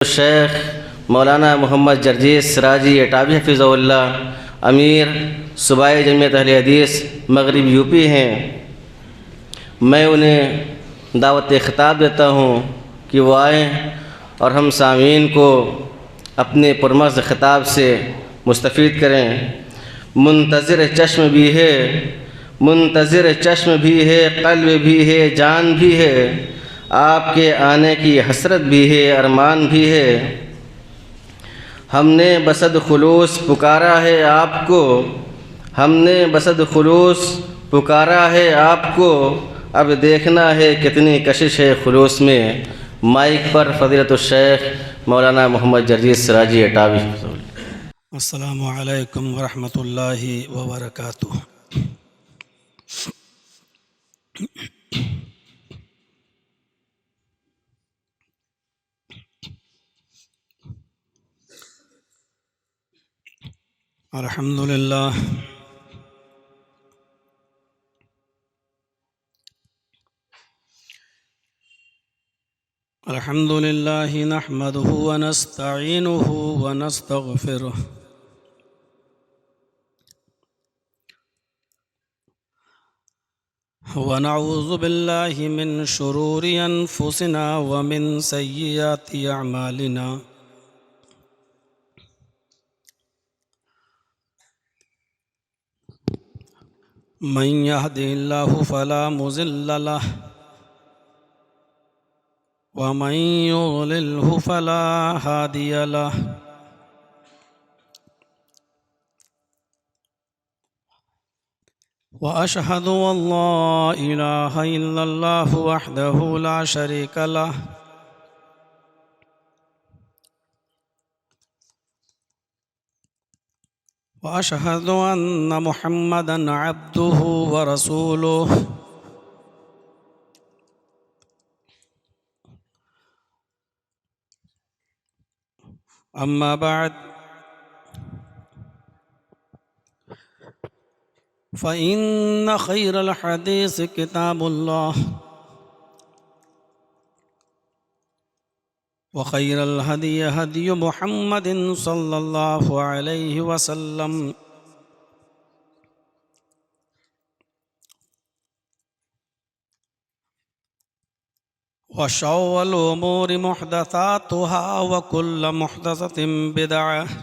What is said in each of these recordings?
शेख मौलाना मोहम्मद जर्जीस सिराजी अटावी हफ़िज़हुल्लाह अमीर सूबाई जमीयत अहले हदीस मग़रिब यूपी हैं। मैं उन्हें दावत ख़िताब देता हूँ कि वो आएँ और हम सामीन को अपने पुरमज़ ख़िताब से मुस्तफ़ीद करें। मुंतज़िर चश्म भी है, मुंतज़िर चश्म भी है, क़ल्ब भी है, जान भी है, आपके आने की हसरत भी है, अरमान भी है। हमने बसद खुलूस पुकारा है आपको, हमने बसद खुलूस पुकारा है आपको, अब देखना है कितनी कशिश है खुलूस में। माइक पर फ़ज़ीलतुश शेख मौलाना मोहम्मद जर्जीस सिराजी अटावी। अस्सलामु अलैकुम वरहमतुल्लाहि वबरकातुहू। अल्हम्दुलिल्लाह अल्हम्दुलिल्लाहि नहमदुहु व नस्तईनुहु व नस्तगफिरुह व नऊज़ु बिल्लाहि मिन शुरूरि अनफुसिना व मिन सय्यिआति अअमालिना। मन यहदिहिल्लाहु फला मुज़िल्ल लहु व मन युज़लिल्हु फला हादिय लहु। व अशहदु अल्ला इलाहा इल्लल्लाहु वहदहु ला शरीक लहु व अशहदु अन्न मुहम्मदन अब्दुहु व रसूलुहु। अम्मा बाद फ़इन्न खैरल हदीस किताबुल्लाह व खैरल हदी हदी मुहम्मदिन सल्लल्लाहु अलैहि वसल्लम व शर्रुल उमूरि मुहदसातुहा व कुल्लु मुहदसतिन बिदअह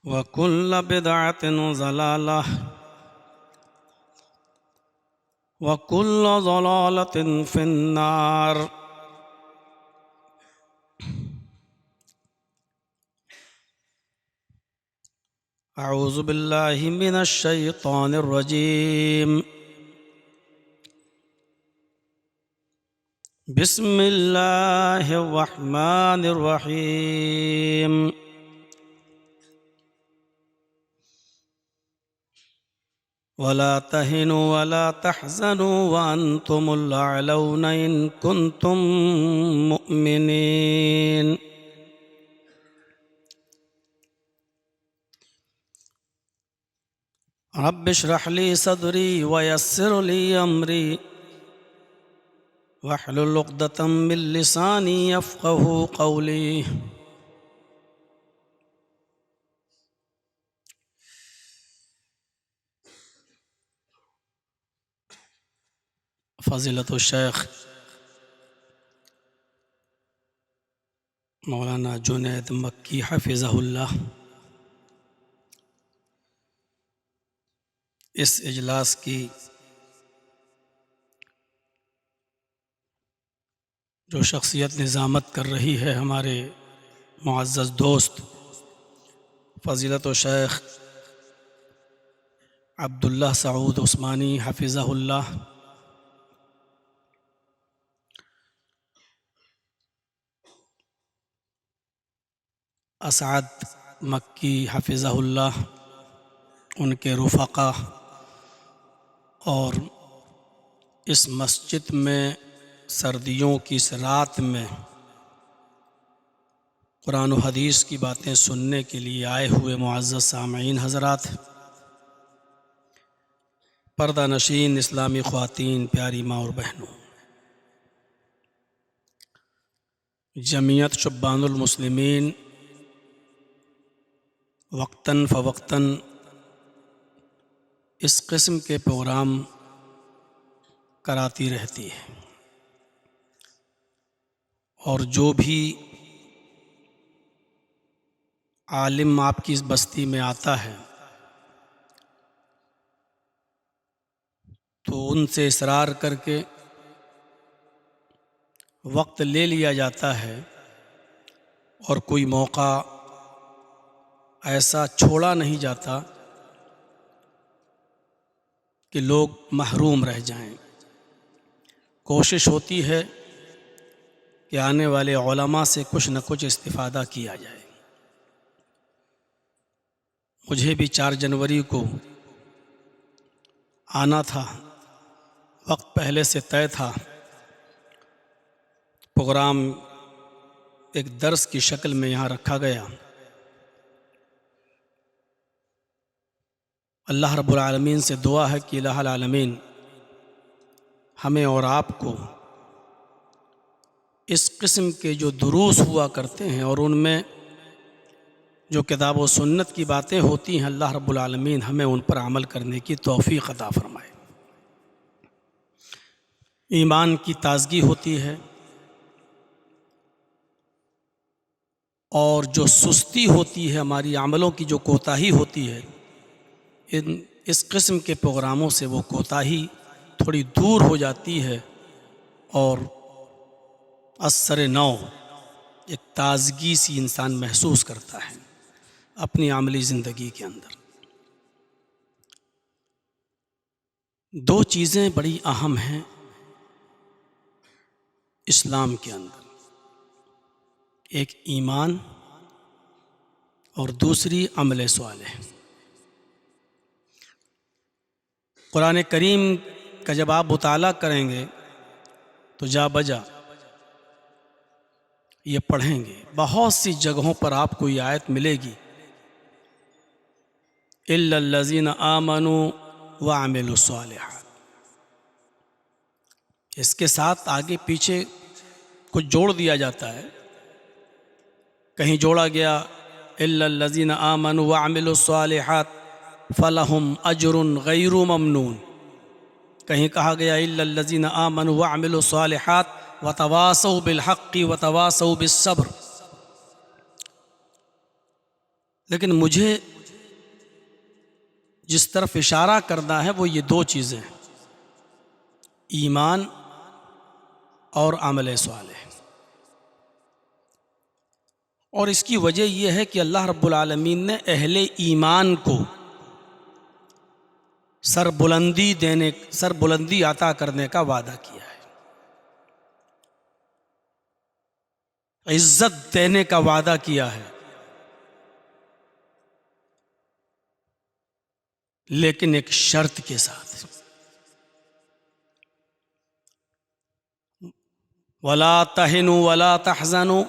व कुल्लु बिदअतिन ज़लालह व कुल्लु ज़लालतिन फिन्नार। अऊज़ु बिल्लाहि मिनश शैतानिर रजीम। बिस्मिल्लाहिर रहमानिर रहीम। वला तहिनु वला तहज़नु व अंतुमुल अअलौना इन कुंतुम मुअमिनीन। रब्बि इश्रह ली सदरी व यस्सिर ली अमरी वहलुल उक़दतम मिन लिसानी यफ़क़हू क़ौली। फ़ज़ीलतुश शेख मौलाना जुनैद मक्की हफ़िज़हुल्लाह इस इजलास की जो शख्सियत निज़ामत कर रही है, हमारे मुअज़्ज़ज़ दोस्त फ़ज़ीलतुश शेख अब्दुल्लाह सऊद उस्मानी हफ़िज़हुल्लाह, असअद मक्की हफ़िज़हुल्लाह, उनके रुफ़क़ा और इस मस्जिद में सर्दियों की इस रात में कुरान व हदीस की बातें सुनने के लिए आए हुए मुअज़्ज़ज़ सामईन हज़रात, पर्दा नशीन इस्लामी ख़वातीन, प्यारी माँ और बहनों, जमीयत शुब्बानुल मुस्लिमीन वक्तन फ़वक्तन इस किस्म के प्रोग्राम कराती रहती है, और जो भी आलिम आपकी इस बस्ती में आता है तो उनसे इसरार करके वक्त ले लिया जाता है, और कोई मौका ऐसा छोड़ा नहीं जाता कि लोग महरूम रह जाएं। कोशिश होती है कि आने वाले उलमा से कुछ न कुछ इस्तिफ़ादा किया जाए। मुझे भी 4 जनवरी को आना था, वक्त पहले से तय था। प्रोग्राम एक दर्स की शक्ल में यहाँ रखा गया। अल्लाह रब्बुल आलमीन से दुआ है कि इलाहुल आलमीन हमें और आपको इस किस्म के जो दुरूस हुआ करते हैं और उनमें जो किताब व सुन्नत की बातें होती हैं, अल्लाह रब्बुल आलमीन हमें उन पर अमल करने की तौफ़ीक़ अता फ़रमाए। ईमान की ताज़गी होती है, और जो सुस्ती होती है, हमारी अमलों की जो कोताही होती है, इस किस्म के प्रोग्रामों से वो कोताही थोड़ी दूर हो जाती है, और असर नौ एक ताज़गी सी इंसान महसूस करता है अपनी अमली ज़िंदगी के अंदर। 2 चीज़ें बड़ी अहम हैं इस्लाम के अंदर, एक ईमान और दूसरी अमल सालेह। कुरान करीम का जब आप मुताला करेंगे तो जा बजा ये पढ़ेंगे, बहुत सी जगहों पर आपको ये आयत मिलेगी, इल्लल्लज़ीना आमनू व अमिलुस्सालिहात। इसके साथ आगे पीछे कुछ जोड़ दिया जाता है। कहीं जोड़ा गया इल्लल्लज़ीना आमनू व अमिलुस्सालिहात फ़लहुम अजरुन गैरु ममनून। कहीं कहा गया इल्लल्लज़ीना आमनू व अमिलुस्सालिहात व तवासौ बिल हक़्क़ि व तवासौ बिस सब्र। लेकिन मुझे जिस तरफ इशारा करना है वो ये 2 चीज़ें हैं, ईमान और अमल सालेह। और इसकी वजह यह है कि अल्लाह रब्बुल आलमीन ने अहले ईमान को सरबुलंदी अता करने का वादा किया है, इज्जत देने का वादा किया है, लेकिन एक शर्त के साथ, वला तहिनु वला तहज़नु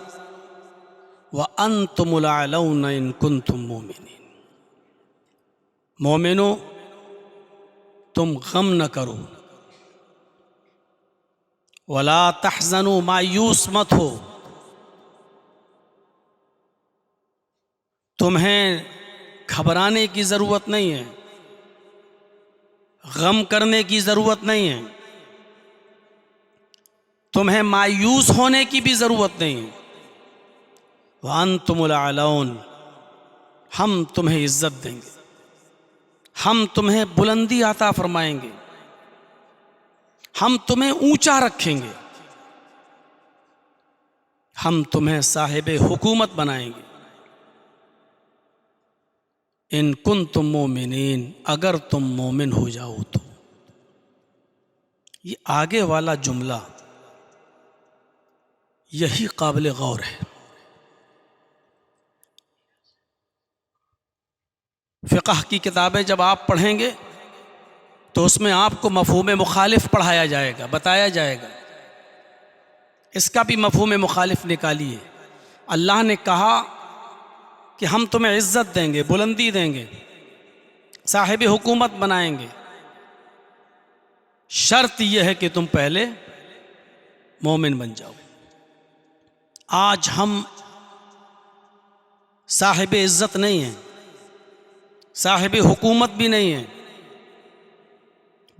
व अंतुमुल अअलौना इन कुंतुम मोमिनीन। मोमिनो, तुम गम न करो, वला तहज़नु, मायूस मत हो, तुम्हें घबराने की ज़रूरत नहीं है, गम करने की ज़रूरत नहीं है, तुम्हें मायूस होने की भी ज़रूरत नहीं है। व अंतुमुल अअलौन, हम तुम्हें इज्जत देंगे, हम तुम्हें बुलंदी अता फरमाएंगे, हम तुम्हें ऊंचा रखेंगे, हम तुम्हें साहिब हुकूमत बनाएंगे। इन कुंतुम मोमिनीन, अगर तुम मोमिन हो जाओ तो। ये आगे वाला जुमला यही काबिल गौर है। फ़िक़ह की किताबें जब आप पढ़ेंगे तो उसमें आपको मफ़हूम मुखालिफ पढ़ाया जाएगा, बताया जाएगा, इसका भी मफ़हूम मुखालिफ निकालिए। अल्लाह ने कहा कि हम तुम्हें इज्जत देंगे, बुलंदी देंगे, साहिब हुकूमत बनाएंगे, शर्त यह है कि तुम पहले मोमिन बन जाओ। आज हम साहिब इज़्ज़त नहीं हैं, साहिब हुकूमत भी नहीं है,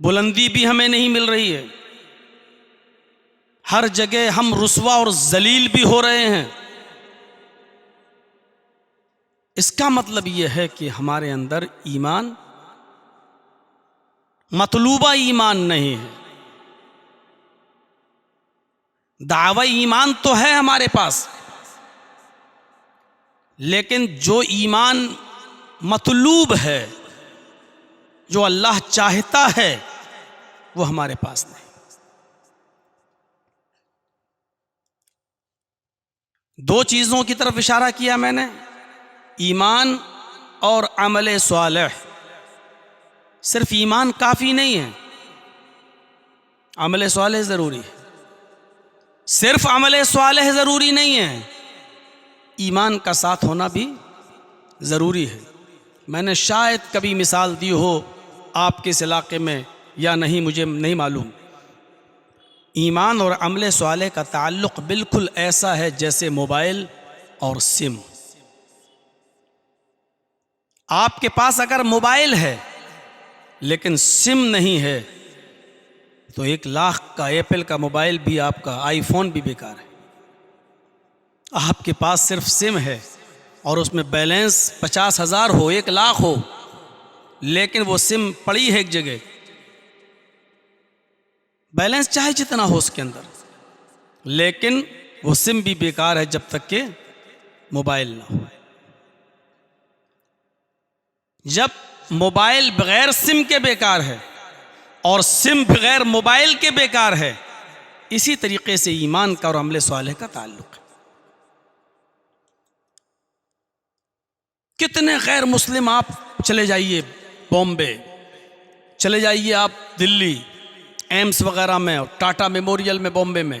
बुलंदी भी हमें नहीं मिल रही है, हर जगह हम रुस्वा और जलील भी हो रहे हैं। इसका मतलब यह है कि हमारे अंदर ईमान, मतलूबा ईमान नहीं है। दावा ईमान तो है हमारे पास, लेकिन जो ईमान मतलूब है, जो अल्लाह चाहता है, वो हमारे पास नहीं। दो चीज़ों की तरफ इशारा किया मैंने, ईमान और अमल स्वालिह। सिर्फ ईमान काफ़ी नहीं है, अमल स्वालिह ज़रूरी है। सिर्फ अमल स्वालिह ज़रूरी नहीं है, ईमान का साथ होना भी ज़रूरी है। मैंने शायद कभी मिसाल दी हो आपके इस इलाके में या नहीं, मुझे नहीं मालूम। ईमान और अमल स्वालिह का ताल्लुक़ बिल्कुल ऐसा है जैसे मोबाइल और सिम। आपके पास अगर मोबाइल है लेकिन सिम नहीं है तो 1 लाख का एप्पल का मोबाइल भी, आपका आईफोन भी बेकार है। आपके पास सिर्फ सिम है और उसमें बैलेंस 50,000 हो, 1 लाख हो, लेकिन वो सिम पड़ी है एक जगह, बैलेंस चाहे जितना हो उसके अंदर, लेकिन वो सिम भी बेकार है जब तक कि मोबाइल ना हो। जब मोबाइल बगैर सिम के बेकार है और सिम बगैर मोबाइल के बेकार है, इसी तरीके से ईमान का और अमल स्वालिह का ताल्लुक है। कितने गैर मुस्लिम, आप चले जाइए बॉम्बे, चले जाइए आप दिल्ली एम्स वगैरह में और टाटा मेमोरियल में बॉम्बे में,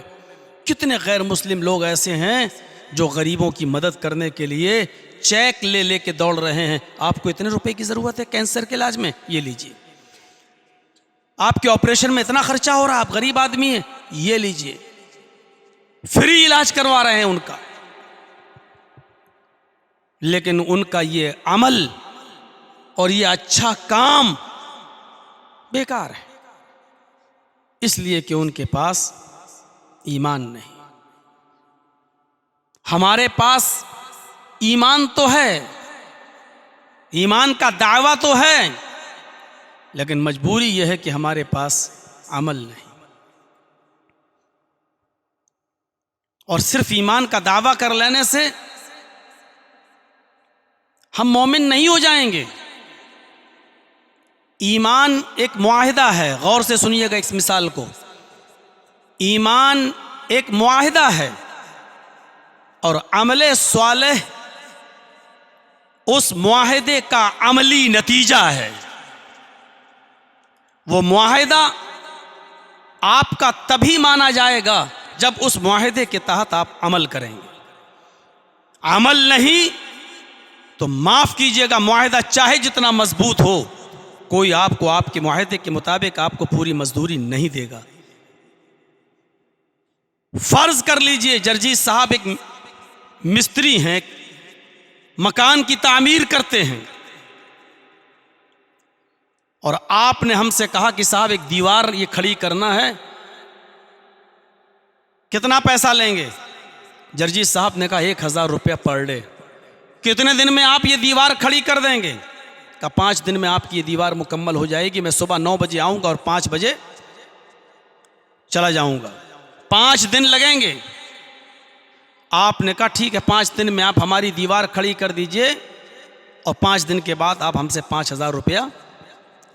कितने गैर मुस्लिम लोग ऐसे हैं जो गरीबों की मदद करने के लिए चेक ले लेके दौड़ रहे हैं। आपको इतने रुपए की ज़रूरत है कैंसर के इलाज में, ये लीजिए। आपके ऑपरेशन में इतना खर्चा हो रहा है, आप गरीब आदमी हैं, ये लीजिए। फ्री इलाज करवा रहे हैं उनका, लेकिन उनका ये अमल और ये अच्छा काम बेकार है, इसलिए कि उनके पास ईमान नहीं। हमारे पास ईमान तो है, ईमान का दावा तो है, लेकिन मजबूरी यह है कि हमारे पास अमल नहीं। और सिर्फ ईमान का दावा कर लेने से हम मोमिन नहीं हो जाएंगे। ईमान एक मुआहिदा है, गौर से सुनिएगा इस मिसाल को। ईमान एक मुआहिदा है और अमले स्वालिह उस मुआहिदे का अमली नतीजा है। वो मुआहिदा आपका तभी माना जाएगा जब उस मुआहिदे के तहत आप अमल करेंगे। अमल नहीं तो माफ कीजिएगा, मुआहिदा चाहे जितना मजबूत हो, कोई आपको आपके मुआहिदे के मुताबिक आपको पूरी मजदूरी नहीं देगा। फर्ज कर लीजिए जर्जीस साहब एक मिस्त्री हैं, मकान की तामीर करते हैं, और आपने हमसे कहा कि साहब एक दीवार ये खड़ी करना है, कितना पैसा लेंगे? जर्जीस साहब ने कहा 1,000 रुपया पर डे। कितने दिन में आप ये दीवार खड़ी कर देंगे? का 5 दिन में आपकी ये दीवार मुकम्मल हो जाएगी। मैं सुबह 9 बजे आऊँगा और 5 बजे चला जाऊँगा, 5 दिन लगेंगे। आपने कहा ठीक है, 5 दिन में आप हमारी दीवार खड़ी कर दीजिए और 5 दिन के बाद आप हमसे 5,000 रुपया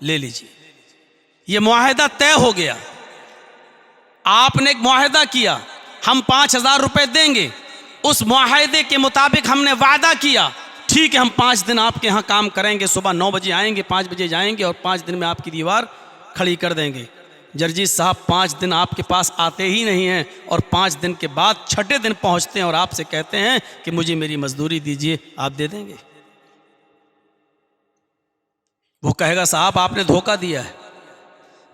ले लीजिए। ये मुआहिदा तय हो गया। आपने एक मुआहिदा किया, हम 5,000 रुपये देंगे, उस मुआहिदे के मुताबिक हमने वादा किया, ठीक है हम 5 दिन आपके यहाँ काम करेंगे, सुबह 9 बजे आएंगे, 5 बजे जाएंगे और 5 दिन में आपकी दीवार खड़ी कर देंगे। जर्जीस साहब 5 दिन आपके पास आते ही नहीं हैं और 5 दिन के बाद 6ठे दिन पहुँचते हैं और आपसे कहते हैं कि मुझे मेरी मजदूरी दीजिए, आप दे देंगे? वो कहेगा साहब आपने धोखा दिया है,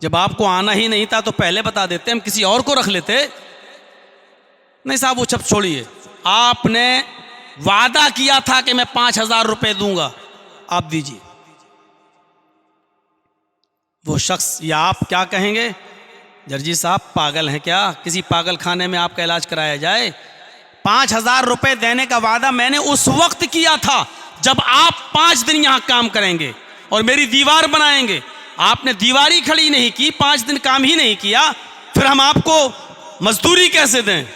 जब आपको आना ही नहीं था तो पहले बता देते, हम किसी और को रख लेते। नहीं साहब वो सब छोड़िए, आपने वादा किया था कि मैं 5,000 रुपये दूंगा, आप दीजिए। वो शख्स या आप क्या कहेंगे, जर्जी साहब पागल हैं क्या, किसी पागल खाने में आपका इलाज कराया जाए? 5,000 रुपये देने का वादा मैंने उस वक्त किया था जब आप 5 दिन यहां काम करेंगे और मेरी दीवार बनाएंगे। आपने दीवारी खड़ी नहीं की, 5 दिन काम ही नहीं किया, फिर हम आपको मजदूरी कैसे दें?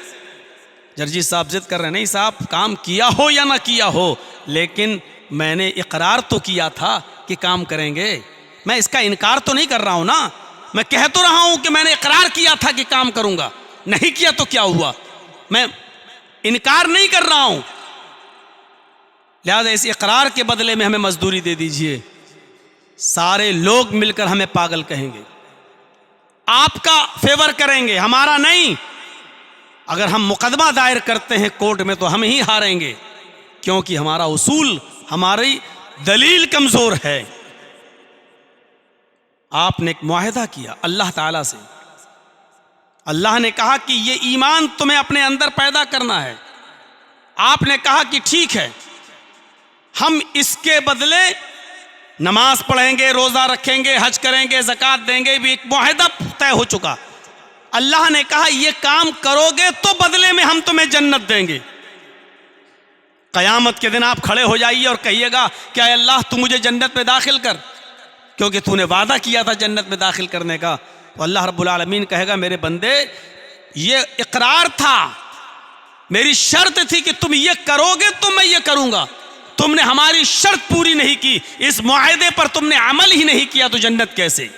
जर्जी साहब जिद कर रहे हैं, नहीं साहब काम किया हो या ना किया हो, लेकिन मैंने इकरार तो किया था कि काम करेंगे। मैं इसका इनकार तो नहीं कर रहा हूं ना, मैं कह तो रहा हूं कि मैंने इकरार किया था कि काम करूंगा, नहीं किया तो क्या हुआ, मैं इनकार नहीं कर रहा हूं। लिहाजा इस इकरार के बदले में हमें मजदूरी दे दीजिए। सारे लोग मिलकर हमें पागल कहेंगे, आपका फेवर करेंगे, हमारा नहीं। अगर हम मुकदमा दायर करते हैं कोर्ट में तो हम ही हारेंगे, क्योंकि हमारा उसूल, हमारी दलील कमजोर है। आपने एक मुआहिदा किया अल्लाह ताला से, अल्लाह ने कहा कि ये ईमान तुम्हें अपने अंदर पैदा करना है। आपने कहा कि ठीक है, हम इसके बदले नमाज पढ़ेंगे, रोजा रखेंगे, हज करेंगे, ज़कात देंगे, भी एक मुआहिदा तय हो चुका। अल्लाह ने कहा ये काम करोगे तो बदले में हम तुम्हें जन्नत देंगे। क़यामत के दिन आप खड़े हो जाइए और कहिएगा क्या अल्लाह तू मुझे जन्नत में दाखिल कर, क्योंकि तूने वादा किया था जन्नत में दाखिल करने का। तो अल्लाह रब्बुल आलमीन कहेगा मेरे बंदे ये इकरार था, मेरी शर्त थी कि तुम ये करोगे तो मैं ये करूंगा, तुमने हमारी शर्त पूरी नहीं की, इस मुआहदे पर तुमने अमल ही नहीं किया, तो जन्नत कैसे?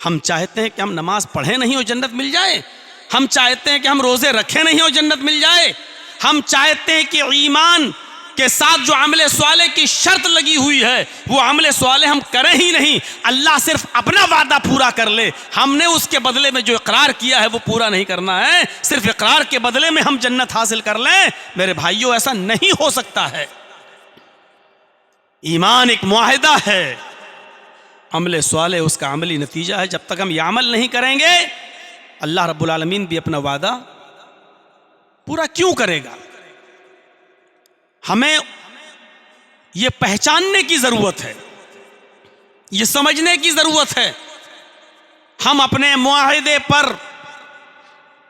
हम चाहते हैं कि हम नमाज पढ़े नहीं हो जन्नत मिल जाए, हम चाहते हैं कि हम रोजे रखे नहीं हो जन्नत मिल जाए, हम चाहते हैं कि ईमान के साथ जो अमले स्वाले की शर्त लगी हुई है वो अमले स्वाले हम करें ही नहीं, अल्लाह सिर्फ अपना वादा पूरा कर ले, हमने उसके बदले में जो इकरार किया है वो पूरा नहीं करना है, सिर्फ इकरार के बदले में हम जन्नत हासिल कर लें। मेरे भाइयों ऐसा नहीं हो सकता है। ईमान एक मुआहिदा है, अमले स्वाले उसका अमली नतीजा है। जब तक हम यह अमल नहीं करेंगे अल्लाह रब्बुल आलमीन भी अपना वादा पूरा क्यों करेगा? हमें यह पहचानने की जरूरत है, यह समझने की जरूरत है हम अपने मुआहिदे पर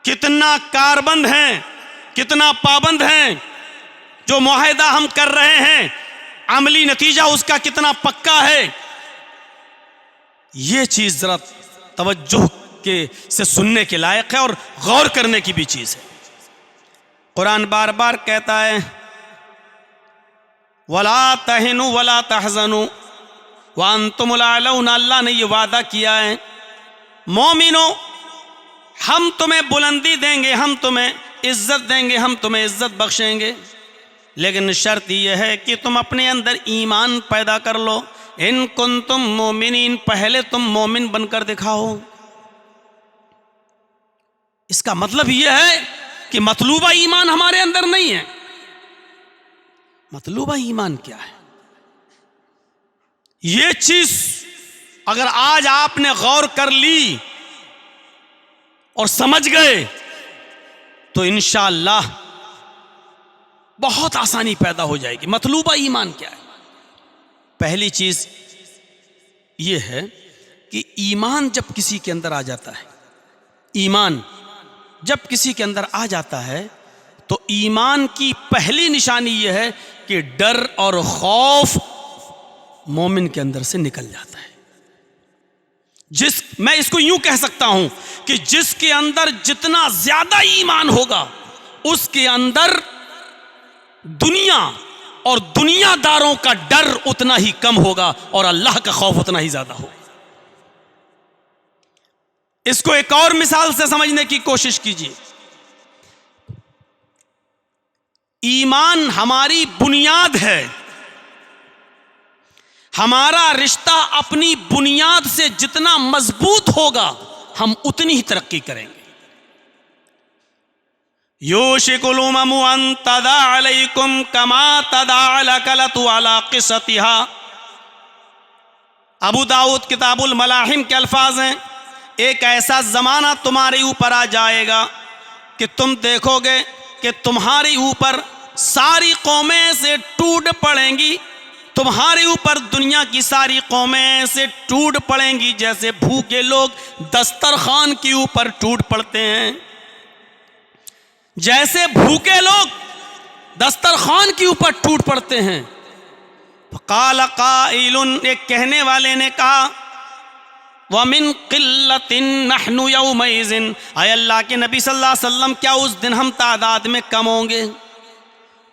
कितना कारबंद हैं, कितना पाबंद हैं। जो मुआहिदा हम कर रहे हैं अमली नतीजा उसका कितना पक्का है, यह चीज जरा तवज्जो के से सुनने के लायक है और गौर करने की भी चीज है। कुरान बार बार कहता है वला तहिनु वला तहजनु व अंतुमुल आलौन, अल्लाह ने यह वादा किया है मोमिनो हम तुम्हें बुलंदी देंगे, हम तुम्हें इज्जत देंगे, हम तुम्हें इज्जत बख्शेंगे, लेकिन शर्त यह है कि तुम अपने अंदर ईमान पैदा कर लो। इन कुंतुम मोमिनीन, पहले तुम मोमिन बनकर दिखाओ। इसका मतलब यह है कि मतलूबा ईमान हमारे अंदर नहीं है। मतलूबा ईमान क्या है? यह चीज अगर आज आपने गौर कर ली और समझ गए तो इंशाअल्लाह बहुत आसानी पैदा हो जाएगी। मतलूबा ईमान क्या है? पहली चीज यह है कि ईमान जब किसी के अंदर आ जाता है, ईमान जब किसी के अंदर आ जाता है तो ईमान की पहली निशानी यह है कि डर और खौफ मोमिन के अंदर से निकल जाता है। मैं इसको यूं कह सकता हूं कि जिसके अंदर जितना ज्यादा ईमान होगा उसके अंदर दुनिया और दुनियादारों का डर उतना ही कम होगा और अल्लाह का खौफ उतना ही ज्यादा होगा। इसको एक और मिसाल से समझने की कोशिश कीजिए। ईमान हमारी बुनियाद है, हमारा रिश्ता अपनी बुनियाद से जितना मजबूत होगा हम उतनी ही तरक्की करेंगे। योशिकुल उममु अन तदा अलैकुम कमा तदा अलकलतु अला क़िसतिहा। अबू दाऊद किताबुल मलाहिम के अल्फाज हैं, एक ऐसा ज़माना तुम्हारे ऊपर आ जाएगा कि तुम देखोगे कि तुम्हारे ऊपर सारी कौमें से टूट पड़ेंगी, तुम्हारे ऊपर दुनिया की सारी कौमें से टूट पड़ेंगी, जैसे भूखे लोग दस्तरखान के ऊपर टूट पड़ते हैं, जैसे भूखे लोग दस्तरखान के ऊपर टूट पड़ते हैं। क़ाल क़ाइलुन, एक कहने वाले ने कहा, वमिन क़िल्लतिन नहनु यौमइज़िन, आय अल्लाह के नबी सल्लल्लाहु अलैहि वसल्लम, क्या उस दिन हम तादाद में कम होंगे?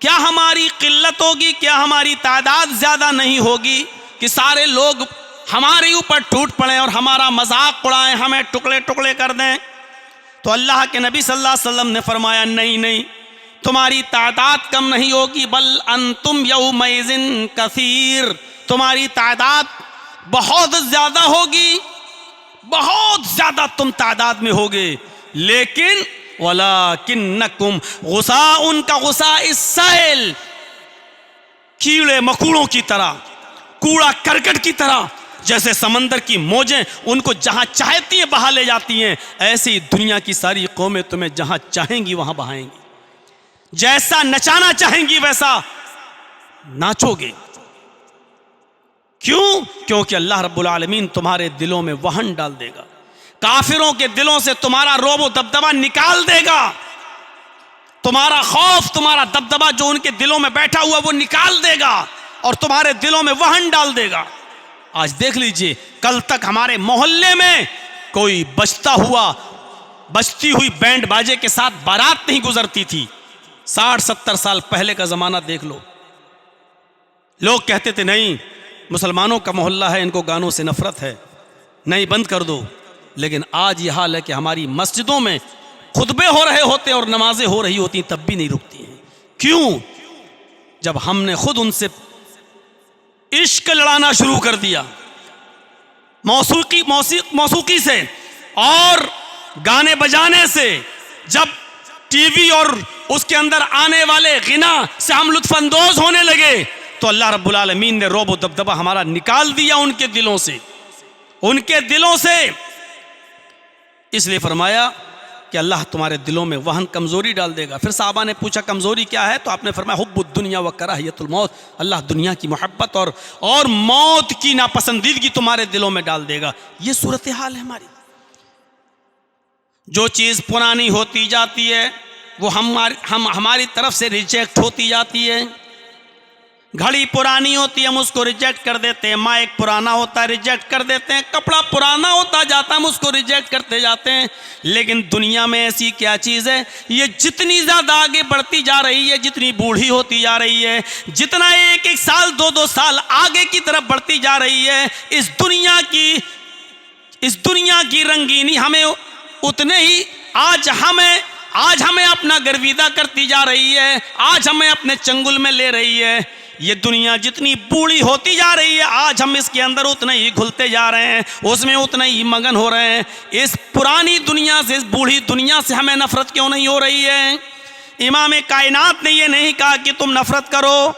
क्या हमारी किल्लत होगी? क्या हमारी तादाद ज़्यादा नहीं होगी कि सारे लोग हमारे ऊपर टूट पड़ें और हमारा मजाक उड़ाएं, हमें टुकड़े टुकड़े कर दें? तो अल्लाह के नबी सल्लल्लाहु अलैहि वसल्लम ने फरमाया, नहीं नहीं, तुम्हारी तादाद कम नहीं होगी, बल अंतुम यौमइज़िन कसीर, तुम्हारी तादाद बहुत ज़्यादा होगी, बहुत ज़्यादा तुम तादाद में होगे, लेकिन वलाकिन्नकुम गुसाउन का गुसा इस्साइल, कीड़े मकोड़ों की तरह, कूड़ा करकट की तरह, जैसे समंदर की मौजें उनको जहां चाहती हैं बहा ले जाती हैं, ऐसे ही दुनिया की सारी कौमें तुम्हें जहां चाहेंगी वहां बहाएंगी, जैसा नचाना चाहेंगी वैसा नाचोगे। क्यों? क्योंकि अल्लाह रब्बुल आलमीन तुम्हारे दिलों में वहन डाल देगा, काफिरों के दिलों से तुम्हारा रोब व दबदबा निकाल देगा, तुम्हारा खौफ, तुम्हारा दबदबा जो उनके दिलों में बैठा हुआ वो निकाल देगा और तुम्हारे दिलों में वहन डाल देगा। आज देख लीजिए, कल तक हमारे मोहल्ले में कोई बजती हुई बैंड बाजे के साथ बारात नहीं गुजरती थी। 60-70 साल पहले का जमाना देख लो, लोग कहते थे नहीं मुसलमानों का मोहल्ला है, इनको गानों से नफरत है, नहीं बंद कर दो। लेकिन आज यह हाल है कि हमारी मस्जिदों में खुतबे हो रहे होते और नमाजें हो रही होती तब भी नहीं रुकती हैं। क्यों? जब हमने खुद उनसे इश्क लड़ाना शुरू कर दिया, मौसीकी से और गाने बजाने से, जब टीवी और उसके अंदर आने वाले गिना से हम लुत्फानंदोज होने लगे, तो अल्लाह रब्बुल आलमीन ने रोब व दबदबा हमारा निकाल दिया उनके दिलों से, उनके दिलों से। इसलिए फरमाया कि अल्लाह तुम्हारे दिलों में वहन, कमज़ोरी डाल देगा। फिर साहबा ने पूछा कमज़ोरी क्या है? तो आपने फरमाया हुब्बुद दुनिया व कराहियतुल मौत, अल्लाह दुनिया की मोहब्बत और मौत की नापसंदीदगी तुम्हारे दिलों में डाल देगा। ये सूरत हाल है हमारी। जो चीज़ पुरानी होती जाती है वो हमारी तरफ से रिजेक्ट होती जाती है। घड़ी पुरानी होती है हम उसको रिजेक्ट कर देते हैं, माइक पुराना होता है रिजेक्ट कर देते हैं, कपड़ा पुराना होता जाता है हम उसको रिजेक्ट करते जाते हैं। लेकिन दुनिया में ऐसी क्या चीज़ है, ये जितनी ज़्यादा आगे बढ़ती जा रही है, जितनी बूढ़ी होती जा रही है, जितना एक एक साल 2-2 साल आगे की तरफ बढ़ती जा रही है, इस दुनिया की रंगीनी हमें उतने ही आज हमें अपना गर्विदा करती जा रही है, आज हमें अपने चंगुल में ले रही है। ये दुनिया जितनी बूढ़ी होती जा रही है, आज हम इसके अंदर उतने ही घुलते जा रहे हैं, उसमें उतने ही मगन हो रहे हैं। इस पुरानी दुनिया से, इस बूढ़ी दुनिया से हमें नफरत क्यों नहीं हो रही है? इमाम कायनात ने ये नहीं कहा कि तुम नफरत करो,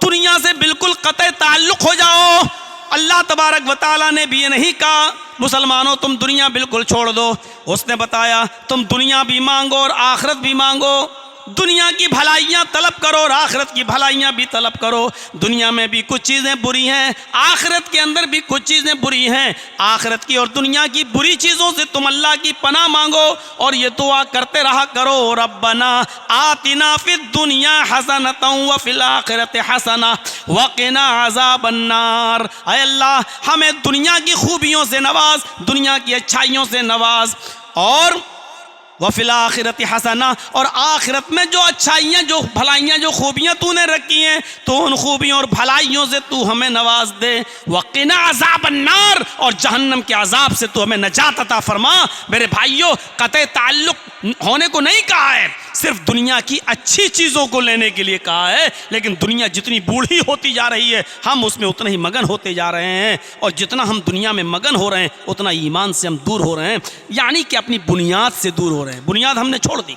दुनिया से बिल्कुल कतई ताल्लुक हो जाओ। अल्लाह तबारक व तआला ने भी ये नहीं कहा मुसलमानों तुम दुनिया बिल्कुल छोड़ दो। उसने बताया तुम दुनिया भी मांगो और आखिरत भी मांगो, दुनिया की भलाइयाँ तलब करो और आखिरत की भलाइयाँ भी तलब करो। दुनिया में भी कुछ चीज़ें बुरी हैं, आखिरत के अंदर भी कुछ चीज़ें बुरी हैं। आखिरत की और दुनिया की बुरी चीज़ों से तुम अल्लाह की पनाह मांगो और ये दुआ करते रहा करो, रब्बना आतिना फिद दुनिया हसनतन व फिल आखिरति हसना व क़िना अज़ाबन्नार। ऐ अल्लाह हमें दुनिया की खूबियों से नवाज, दुनिया की अच्छाइयों से नवाज, और वफिल आखिरत हसना, और आखिरत में जो अच्छाइयाँ, जो भलाइयाँ, जो खूबियाँ तूने रखी हैं, तो उन खूबियों और भलाइयों से तू हमें नवाज दे। वक़िना अज़ाबन्नार, और जहन्नम के अजाब से तू हमें नजात अता फरमा। मेरे भाइयों, कतई ताल्लुक होने को नहीं कहा है, सिर्फ दुनिया की अच्छी चीज़ों को लेने के लिए कहा है। लेकिन दुनिया जितनी बूढ़ी होती जा रही है हम उसमें उतने ही मगन होते जा रहे हैं, और जितना हम दुनिया में मगन हो रहे हैं उतना ईमान से हम दूर हो रहे हैं, यानी कि अपनी बुनियाद से दूर हो रहे हैं। बुनियाद हमने छोड़ दी।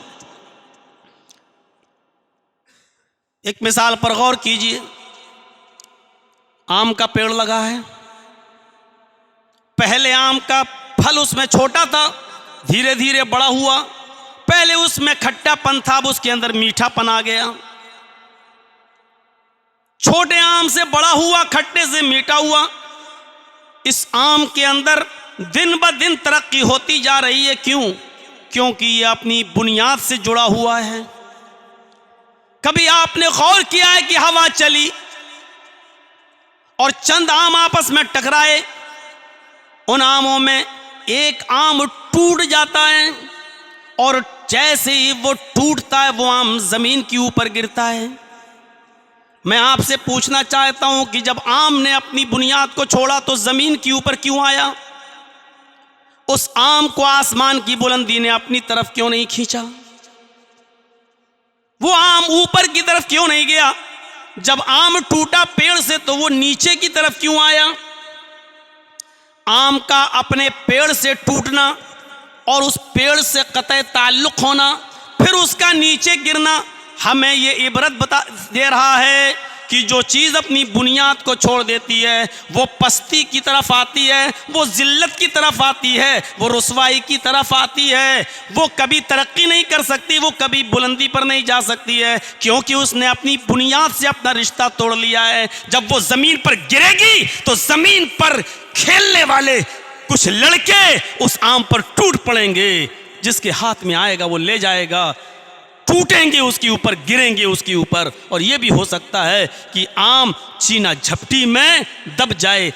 एक मिसाल पर गौर कीजिए, आम का पेड़ लगा है, पहले आम का फल उसमें छोटा था, धीरे धीरे बड़ा हुआ। पहले उसमें खट्टापन था, अब उसके अंदर मीठापन आ गया। छोटे आम से बड़ा हुआ, खट्टे से मीठा हुआ। इस आम के अंदर दिन ब दिन तरक्की होती जा रही है। क्यों? क्योंकि ये अपनी बुनियाद से जुड़ा हुआ है। कभी आपने गौर किया है कि हवा चली और चंद आम आपस में टकराए, उन आमों में एक आम टूट जाता है और जैसे ही वो टूटता है वो आम जमीन के ऊपर गिरता है। मैं आपसे पूछना चाहता हूं कि जब आम ने अपनी बुनियाद को छोड़ा तो जमीन के ऊपर क्यों आया? उस आम को आसमान की बुलंदी ने अपनी तरफ क्यों नहीं खींचा? वो आम ऊपर की तरफ क्यों नहीं गया? जब आम टूटा पेड़ से तो वो नीचे की तरफ क्यों आया? आम का अपने पेड़ से टूटना और उस पेड़ से कतई ताल्लुक होना, फिर उसका नीचे गिरना हमें ये इबरत बता दे रहा है कि जो चीज़ अपनी बुनियाद को छोड़ देती है वो पस्ती की तरफ आती है, वो जिल्लत की तरफ आती है, वो रुसवाई की तरफ आती है। वो कभी तरक्की नहीं कर सकती, वो कभी बुलंदी पर नहीं जा सकती है, क्योंकि उसने अपनी बुनियाद से अपना रिश्ता तोड़ लिया है। जब वो ज़मीन पर गिरेगी तो ज़मीन पर खेलने वाले कुछ लड़के उस आम पर टूट पड़ेंगे। जिसके हाथ में आएगा वो ले जाएगा, टूटेंगे उसके ऊपर, गिरेंगे उसके ऊपर। और यह भी हो सकता है कि आम चीना झपटी में दब जाए,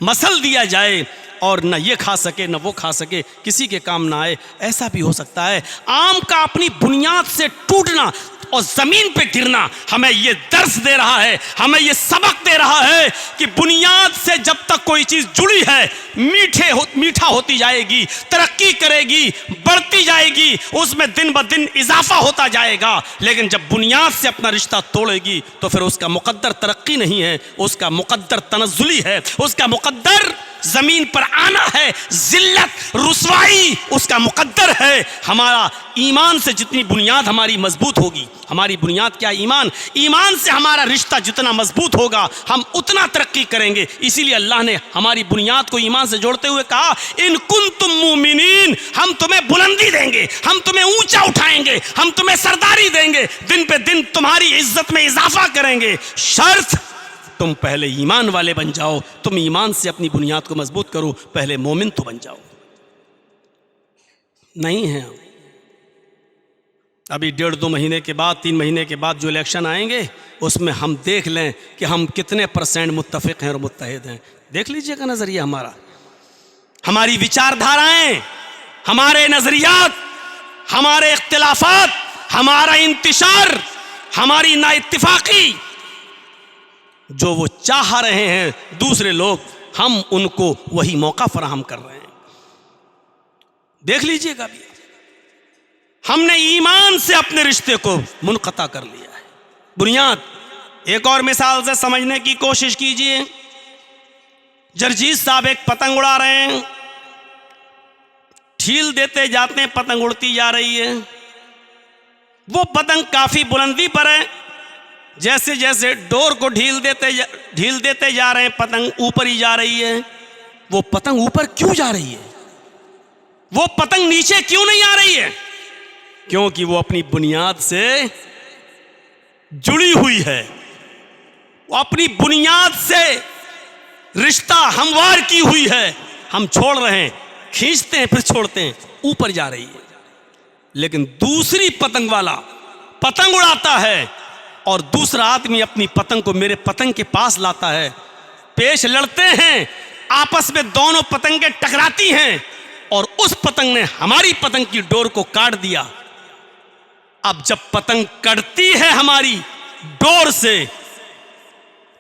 मसल दिया जाए और न ये खा सके न वो खा सके, किसी के काम ना आए, ऐसा भी हो सकता है। आम का अपनी बुनियाद से टूटना और जमीन पे गिरना हमें ये दर्स दे रहा है, हमें ये सबक दे रहा है कि बुनियाद से जब तक कोई चीज जुड़ी है मीठा होती जाएगी, तरक्की करेगी, बढ़ती जाएगी, उसमें दिन ब दिन इजाफा होता जाएगा। लेकिन जब बुनियाद से अपना रिश्ता तोड़ेगी तो फिर उसका मुकद्दर तरक्की नहीं है, उसका मुकद्दर तनज़्ज़ुली है, उसका मुकद्दर जमीन पर आना है, जिल्लत, रुसवाई उसका मुकद्दर है। हमारा ईमान से जितनी बुनियाद हमारी मजबूत होगी, हमारी बुनियाद क्या? ईमान। ईमान से हमारा रिश्ता जितना मजबूत होगा हम उतना तरक्की करेंगे। इसीलिए अल्लाह ने हमारी बुनियाद को ईमान से जोड़ते हुए कहा, इन कुंतुम मुमिनीन, हम तुम्हें बुलंदी देंगे, हम तुम्हें ऊंचा उठाएंगे, हम तुम्हें सरदारी देंगे, दिन पे दिन तुम्हारी इज्जत में इजाफा करेंगे। शर्त तुम पहले ईमान वाले बन जाओ, तुम ईमान से अपनी बुनियाद को मजबूत करो, पहले मोमिन तो बन जाओ। नहीं है अभी 1.5-2 महीने के बाद, 3 महीने के बाद जो इलेक्शन आएंगे उसमें हम देख लें कि हम कितने % मुत्तफिक हैं और मुत्तहिद हैं। देख लीजिएगा नजरिया हमारा, हमारी विचारधाराएं, हमारे नजरियात, हमारे इख्तिलाफात, हमारा इंतिशार, हमारी नाइत्तिफाकी, जो वो चाह रहे हैं दूसरे लोग, हम उनको वही मौका फराहम कर रहे हैं। देख लीजिएगा भी, हमने ईमान से अपने रिश्ते को मुनक़ता कर लिया है, बुनियाद। एक और मिसाल से समझने की कोशिश कीजिए। जरजीत साहब एक पतंग उड़ा रहे हैं, ढील देते जाते हैं, पतंग उड़ती जा रही है। वो पतंग काफी बुलंदी पर है, जैसे जैसे डोर को ढील देते जा रहे हैं, पतंग ऊपर ही जा रही है। वो पतंग ऊपर क्यों जा रही है? वो पतंग नीचे क्यों नहीं आ रही है? क्योंकि वो अपनी बुनियाद से जुड़ी हुई है, वो अपनी बुनियाद से रिश्ता हमवार की हुई है। हम छोड़ रहे हैं, खींचते हैं फिर छोड़ते हैं, ऊपर जा रही है। लेकिन दूसरी पतंग वाला पतंग उड़ाता है और दूसरा आदमी अपनी पतंग को मेरे पतंग के पास लाता है, पेश लड़ते हैं, आपस में दोनों पतंगें टकराती हैं और उस पतंग ने हमारी पतंग की डोर को काट दिया। अब जब पतंग कटती है हमारी डोर से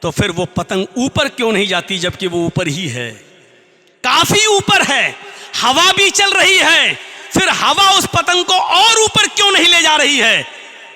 तो फिर वो पतंग ऊपर क्यों नहीं जाती, जबकि वो ऊपर ही है, काफी ऊपर है, हवा भी चल रही है। फिर हवा उस पतंग को और ऊपर क्यों नहीं ले जा रही है?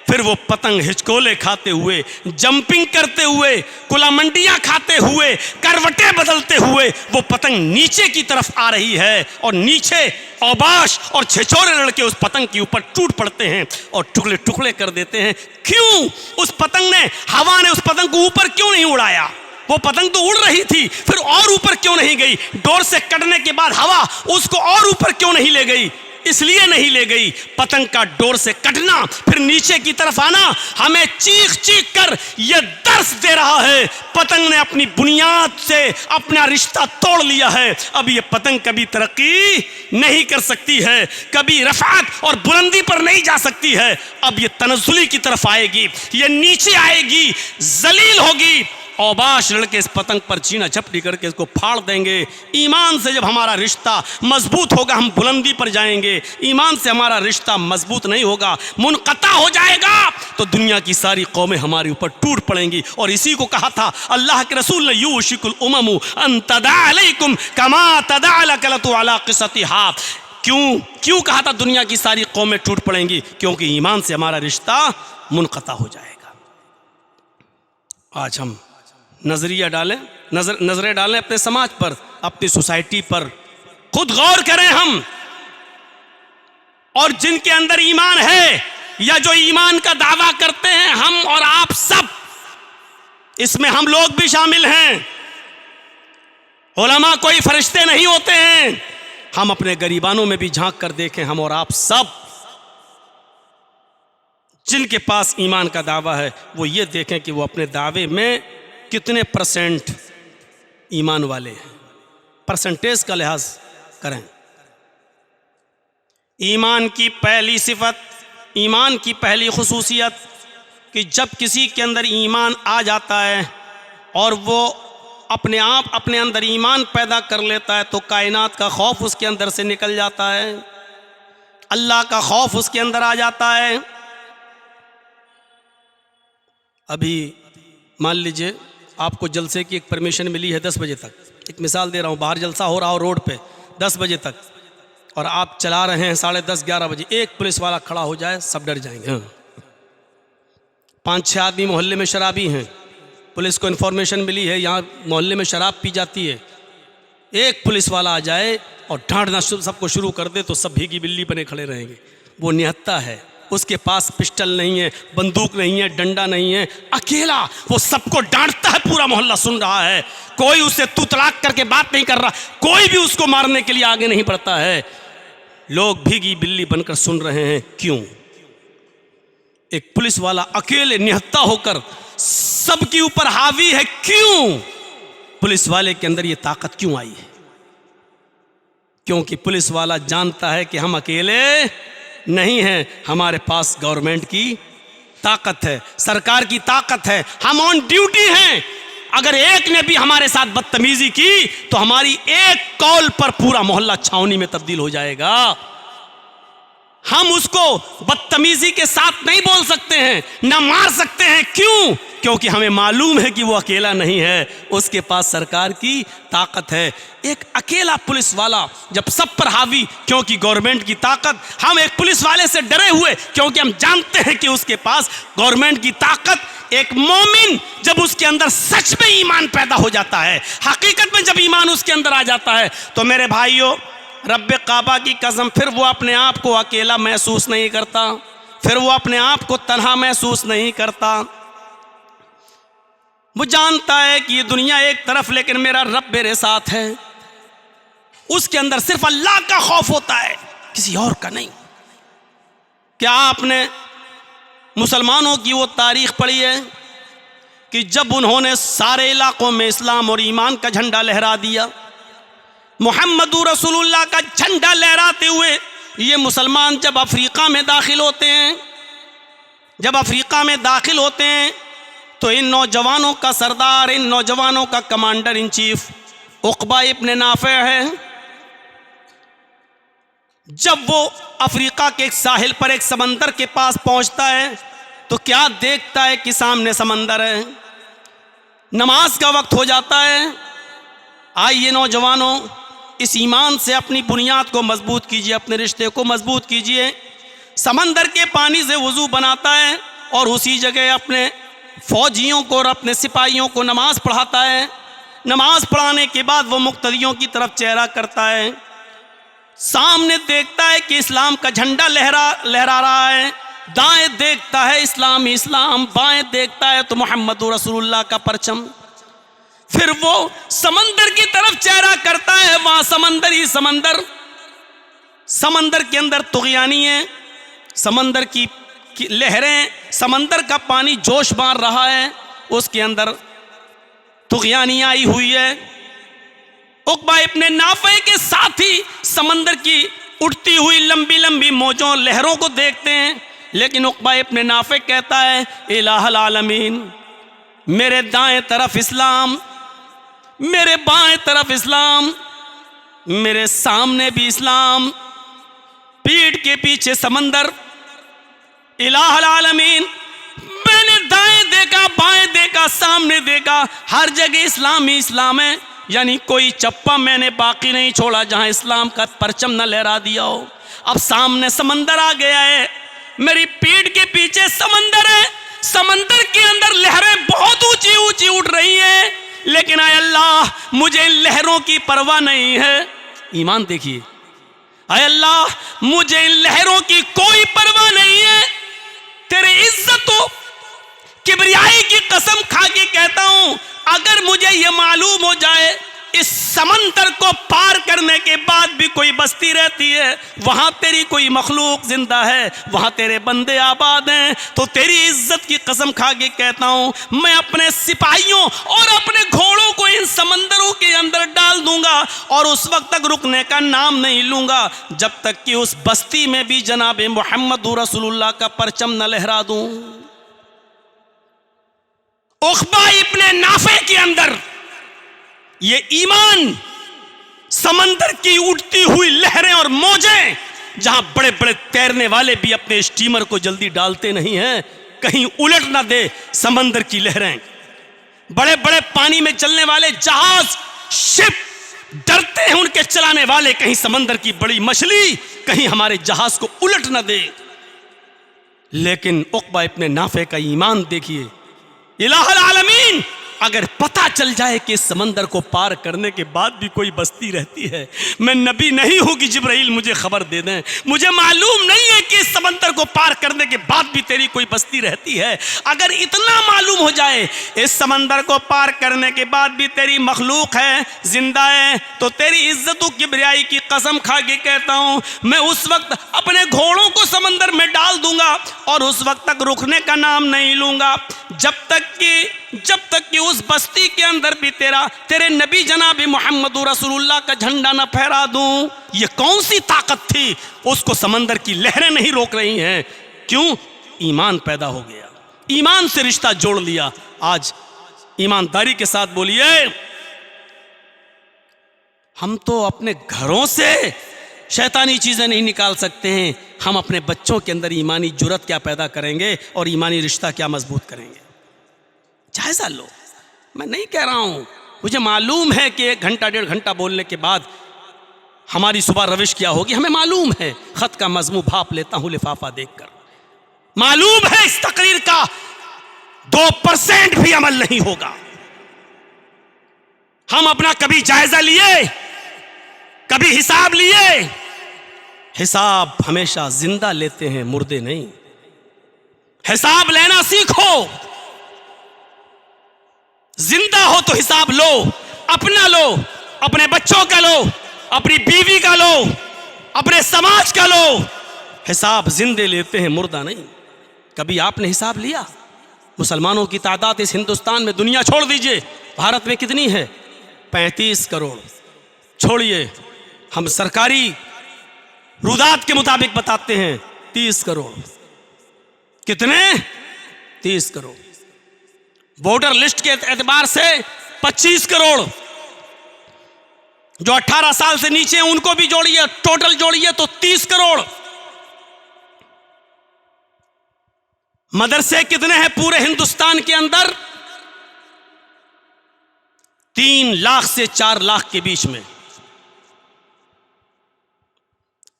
फिर वो पतंग हिचकोले खाते हुए, जंपिंग करते हुए, कुलामंडियां खाते हुए, करवटें बदलते हुए वो पतंग नीचे की तरफ आ रही है और नीचे औबाश और छिछोरे लड़के उस पतंग के ऊपर टूट पड़ते हैं और टुकड़े टुकड़े कर देते हैं। क्यों? उस पतंग ने, हवा ने उस पतंग को ऊपर क्यों नहीं उड़ाया? वो पतंग तो उड़ रही थी, फिर और ऊपर क्यों नहीं गई? डोर से कटने के बाद हवा उसको और ऊपर क्यों नहीं ले गई? इसलिए नहीं ले गई, पतंग का डोर से कटना फिर नीचे की तरफ आना हमें चीख चीख कर यह दर्स दे रहा है पतंग ने अपनी बुनियाद से अपना रिश्ता तोड़ लिया है। अब ये पतंग कभी तरक्की नहीं कर सकती है, कभी रफ़ात और बुलंदी पर नहीं जा सकती है। अब ये तनज़्ज़ुली की तरफ आएगी, ये नीचे आएगी, जलील होगी। औबाश लड़के इस पतंग पर छीना झपटी करके इसको फाड़ देंगे। ईमान से जब हमारा रिश्ता मजबूत होगा हम बुलंदी पर जाएंगे, ईमान से हमारा रिश्ता मजबूत नहीं होगा, मुनक़ता हो जाएगा, तो दुनिया की सारी कौमें हमारे ऊपर टूट पड़ेंगी। और इसी को कहा था अल्लाह के रसूल ने, यूशिकुल उममु अन तदा अलैकुम कमा तदा अलकलतु अला क़िसतिहा। क्यों कहा था दुनिया की सारी कौमें टूट पड़ेंगी? क्योंकि ईमान से हमारा रिश्ता मुनक़ता हो जाएगा। आज हम नजरिया डालें, नजरें डालें अपने समाज पर, अपनी सोसाइटी पर, खुद गौर करें हम। और जिनके अंदर ईमान है या जो ईमान का दावा करते हैं, हम और आप सब, इसमें हम लोग भी शामिल हैं। उलमा कोई फरिश्ते नहीं होते हैं। हम अपने गरीबानों में भी झांक कर देखें, हम और आप सब जिनके पास ईमान का दावा है वो ये देखें कि वो अपने दावे में कितने परसेंट ईमान वाले हैं। परसेंटेज का लिहाज करें। ईमान की पहली सिफत, ईमान की पहली खुसूसियत कि जब किसी के अंदर ईमान आ जाता है और वो अपने आप अपने अंदर ईमान पैदा कर लेता है तो कायनात का खौफ उसके अंदर से निकल जाता है, अल्लाह का खौफ उसके अंदर आ जाता है। अभी मान लीजिए आपको जलसे की एक परमिशन मिली है 10 बजे तक, एक मिसाल दे रहा हूँ, बाहर जलसा हो रहा हो रोड पे 10 बजे तक, और आप चला रहे हैं 10:30-11 बजे, एक पुलिस वाला खड़ा हो जाए सब डर जाएंगे। 5-6 आदमी मोहल्ले में शराबी हैं, पुलिस को इन्फॉर्मेशन मिली है यहाँ मोहल्ले में शराब पी जाती है, एक पुलिस वाला आ जाए और डांटना सबको शुरू कर दे तो सब भीगी बिल्ली बने खड़े रहेंगे। वो निहत्ता है, उसके पास पिस्टल नहीं है, बंदूक नहीं है, डंडा नहीं है, अकेला वो सबको डांटता है, पूरा मोहल्ला सुन रहा है, कोई उसे तू तलाक करके बात नहीं कर रहा, कोई भी उसको मारने के लिए आगे नहीं बढ़ता है। लोग भीगी बिल्ली बनकर सुन रहे हैं। क्यों? एक पुलिस वाला अकेले निहत्ता होकर सबके ऊपर हावी है। क्यों? पुलिस वाले के अंदर ये ताकत क्यों आई है? क्योंकि पुलिस वाला जानता है कि हम अकेले नहीं हैं, हमारे पास गवर्नमेंट की ताकत है, सरकार की ताकत है, हम ऑन ड्यूटी हैं। अगर एक ने भी हमारे साथ बदतमीजी की तो हमारी एक कॉल पर पूरा मोहल्ला छावनी में तब्दील हो जाएगा। हम उसको बदतमीजी के साथ नहीं बोल सकते हैं, ना मार सकते हैं। क्यों? क्योंकि हमें मालूम है कि वो अकेला नहीं है, उसके पास सरकार की ताकत है। एक अकेला पुलिस वाला जब सब पर हावी, क्योंकि गवर्नमेंट की ताकत, हम एक पुलिस वाले से डरे हुए क्योंकि हम जानते हैं कि उसके पास गवर्नमेंट की ताकत। एक मोमिन जब उसके अंदर सच में ईमान पैदा हो जाता है, हकीकत में जब ईमान उसके अंदर आ जाता है, तो मेरे भाइयों रब्बे काबा की कसम, फिर वो अपने आप को अकेला महसूस नहीं करता, फिर वो अपने आप को तन्हा महसूस नहीं करता। वो जानता है कि ये दुनिया एक तरफ लेकिन मेरा रब मेरे साथ है। उसके अंदर सिर्फ अल्लाह का खौफ होता है, किसी और का नहीं। क्या आपने मुसलमानों की वो तारीख पढ़ी है कि जब उन्होंने सारे इलाकों में इस्लाम और ईमान का झंडा लहरा दिया, मुहम्मदुर रसूलुल्लाह का झंडा लहराते हुए ये मुसलमान जब अफ्रीका में दाखिल होते हैं, जब अफ्रीका में दाखिल होते हैं तो इन नौजवानों का सरदार, इन नौजवानों का कमांडर इन चीफ उक़बा इब्न नाफ़े है। जब वो अफ्रीका के एक साहिल पर एक समंदर के पास पहुंचता है तो क्या देखता है कि सामने समंदर है, नमाज का वक्त हो जाता है। आइए नौजवानों, इस ईमान से अपनी बुनियाद को मजबूत कीजिए, अपने रिश्ते को मजबूत कीजिए। समंदर के पानी से वज़ू बनाता है और उसी जगह अपने फौजियों को और अपने सिपाहियों को नमाज पढ़ाता है। नमाज पढ़ाने के बाद वो मुक्तदियों की तरफ चेहरा करता है, सामने देखता है कि इस्लाम का झंडा लहरा रहा है, दाएं देखता है इस्लाम, बाएं देखता है तो मोहम्मद रसूलुल्लाह का परचम। फिर वो समंदर की तरफ चेहरा करता है, वहां समंदर ही समंदर, समंदर के अंदर तुग़यानी है, समंदर की लहरें, समंदर का पानी जोश मार रहा है, उसके अंदर तुग़यानी आई हुई है। उक़बा इब्ने नाफ़े के साथ ही समंदर की उठती हुई लंबी लंबी मौजों लहरों को देखते हैं, लेकिन उक़बा इब्ने नाफ़े कहता है इलाहुल आलमीन, मेरे दाएं तरफ इस्लाम, मेरे बाएं तरफ इस्लाम, मेरे सामने भी इस्लाम, पीठ के पीछे समंदर। इलाहुल आलमीन, मैंने दाएं देखा, बाएं देखा, सामने देखा, हर जगह इस्लाम ही इस्लाम है। यानी कोई चप्पा मैंने बाकी नहीं छोड़ा जहां इस्लाम का परचम न लहरा दिया हो। अब सामने समंदर आ गया है, मेरी पीठ के पीछे समंदर है, समंदर के अंदर लहरें बहुत ऊंची ऊंची उठ रही हैं, लेकिन आय अल्लाह मुझे इन लहरों की परवाह नहीं है। ईमान देखिए, आय अल्लाह मुझे इन लहरों की कोई परवाह नहीं है। तेरे इज्जतों किबरियाई की कसम खा के कहता हूं, अगर मुझे यह मालूम हो जाए इस समंदर को पार करने के बाद भी कोई बस्ती रहती है, वहां तेरी कोई मखलूक जिंदा है, वहां तेरे बंदे आबाद हैं, तो तेरी इज्जत की कसम खा के कहता हूं मैं अपने सिपाहियों और अपने घोड़ों को इन समंदरों के अंदर डाल दूंगा और उस वक्त तक रुकने का नाम नहीं लूंगा जब तक कि उस बस्ती में भी जनाब मोहम्मद रसूलुल्लाह का परचम न लहरा दूं। उक़बा इब्ने नाफ़े के अंदर ये ईमान, समंदर की उठती हुई लहरें और मौजें, जहां बड़े बड़े तैरने वाले भी अपने स्टीमर को जल्दी डालते नहीं हैं, कहीं उलट ना दे समंदर की लहरें। बड़े बड़े पानी में चलने वाले जहाज, शिप, डरते हैं उनके चलाने वाले, कहीं समंदर की बड़ी मछली कहीं हमारे जहाज को उलट ना दे। लेकिन उक़बा इब्ने नाफ़े का ईमान देखिए, इलाहुल आलमीन, अगर पता चल जाए कि समंदर को पार करने के बाद भी कोई बस्ती रहती है, मैं नबी नहीं हूं कि जिब्राइल मुझे खबर दे दें, मुझे मालूम नहीं है कि इस समंदर को पार करने के बाद भी तेरी कोई बस्ती रहती है, अगर इतना मालूम हो जाए इस समंदर को पार करने के बाद भी तेरी मखलूक है, जिंदा है, तो तेरी इज्जत किबरियाई की कसम खा के कहता हूं मैं उस वक्त अपने घोड़ों को समंदर में डाल दूंगा और उस वक्त तक रुकने का नाम नहीं लूंगा जब तक कि उस बस्ती के अंदर भी तेरे नबी जनाब मोहम्मद रसूलुल्लाह का झंडा न फहरा दूं। ये कौन सी ताकत थी, उसको समंदर की लहरें नहीं रोक रही हैं। क्यों? ईमान पैदा हो गया, ईमान से रिश्ता जोड़ लिया। आज ईमानदारी के साथ बोलिए, हम तो अपने घरों से शैतानी चीजें नहीं निकाल सकते हैं, हम अपने बच्चों के अंदर ईमानी जुर्रत क्या पैदा करेंगे और ईमानी रिश्ता क्या मजबूत करेंगे। जायजा लो, मैं नहीं कह रहा हूं, मुझे मालूम है कि 1 घंटा 1.5 घंटा बोलने के बाद हमारी सुबह रविश क्या होगी, हमें मालूम है। खत का मजमू भाप लेता हूं लिफाफा देखकर, मालूम है इस तकरीर का 2% भी अमल नहीं होगा। हम अपना कभी जायजा लिए, कभी हिसाब लिए? हिसाब हमेशा जिंदा लेते हैं, मुर्दे नहीं। हिसाब लेना सीखो, जिंदा हो तो हिसाब लो, अपना लो, अपने बच्चों का लो, अपनी बीवी का लो, अपने समाज का लो। हिसाब जिंदे लेते हैं, मुर्दा नहीं। कभी आपने हिसाब लिया? मुसलमानों की तादाद इस हिंदुस्तान में, दुनिया छोड़ दीजिए, भारत में कितनी है? 35 करोड़। छोड़िए, हम सरकारी रुदात के मुताबिक बताते हैं 30 करोड़। कितने? 30 करोड़। वोटर लिस्ट के एतबार से 25 करोड़। जो 18 साल से नीचे हैं उनको भी जोड़िए, टोटल जोड़िए तो 30 करोड़। मदरसे कितने हैं पूरे हिंदुस्तान के अंदर? 3 लाख से 4 लाख के बीच में।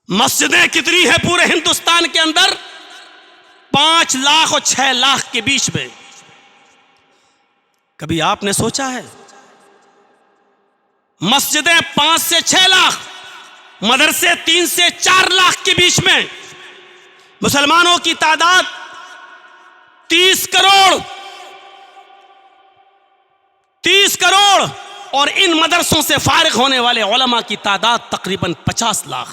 मस्जिदें कितनी है पूरे हिंदुस्तान के अंदर? 5 लाख और 6 लाख के बीच में। कभी आपने सोचा है? मस्जिदें 5 से 6 लाख, मदरसे 3 से 4 लाख के बीच में, मुसलमानों की तादाद 30 करोड़। 30 करोड़। और इन मदरसों से फारिग होने वाले उलमा की तादाद तकरीबन 50 लाख।